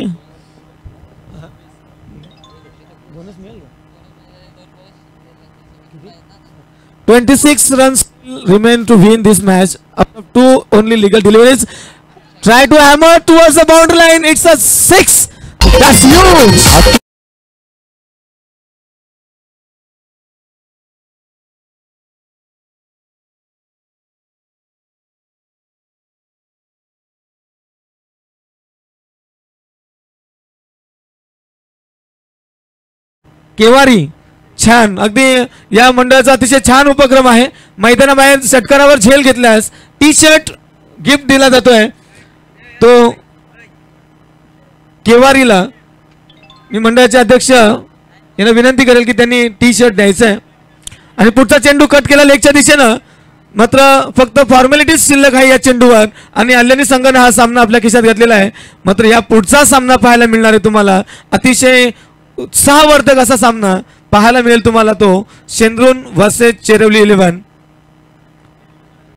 26 runs remain to win this match. Up to 2 only legal deliveries. Try to hammer towards the boundary line. It's a 6. That's huge. केवारी छान. अगदी या मंडळाचा अतिशय छान उपक्रम आहे. मैदानाबाहेर षटकारावर झेल घेतल्यास टी शर्ट गिफ्ट दिला जातोय. तो केवारीला मी मंडळाचे अध्यक्ष यांना विनंती करेल की त्यांनी टी शर्ट द्यायचं आहे. आणि पुढचा चेंडू कट केला लेगच्या दिशेनं. मात्र फक्त फॉर्मॅलिटीज शिल्लक आहे या चेंडूवर आणि अल्यानी संघाने हा सामना आपल्या खिशात घेतलेला आहे. मात्र या पुढचा सामना पाहायला मिळणार आहे तुम्हाला. अतिशय उत्साहवर्धक असा सामना पाहायला मिळेल तुम्हाला. तो शेंद्रून वर्सेस चेरवली 11.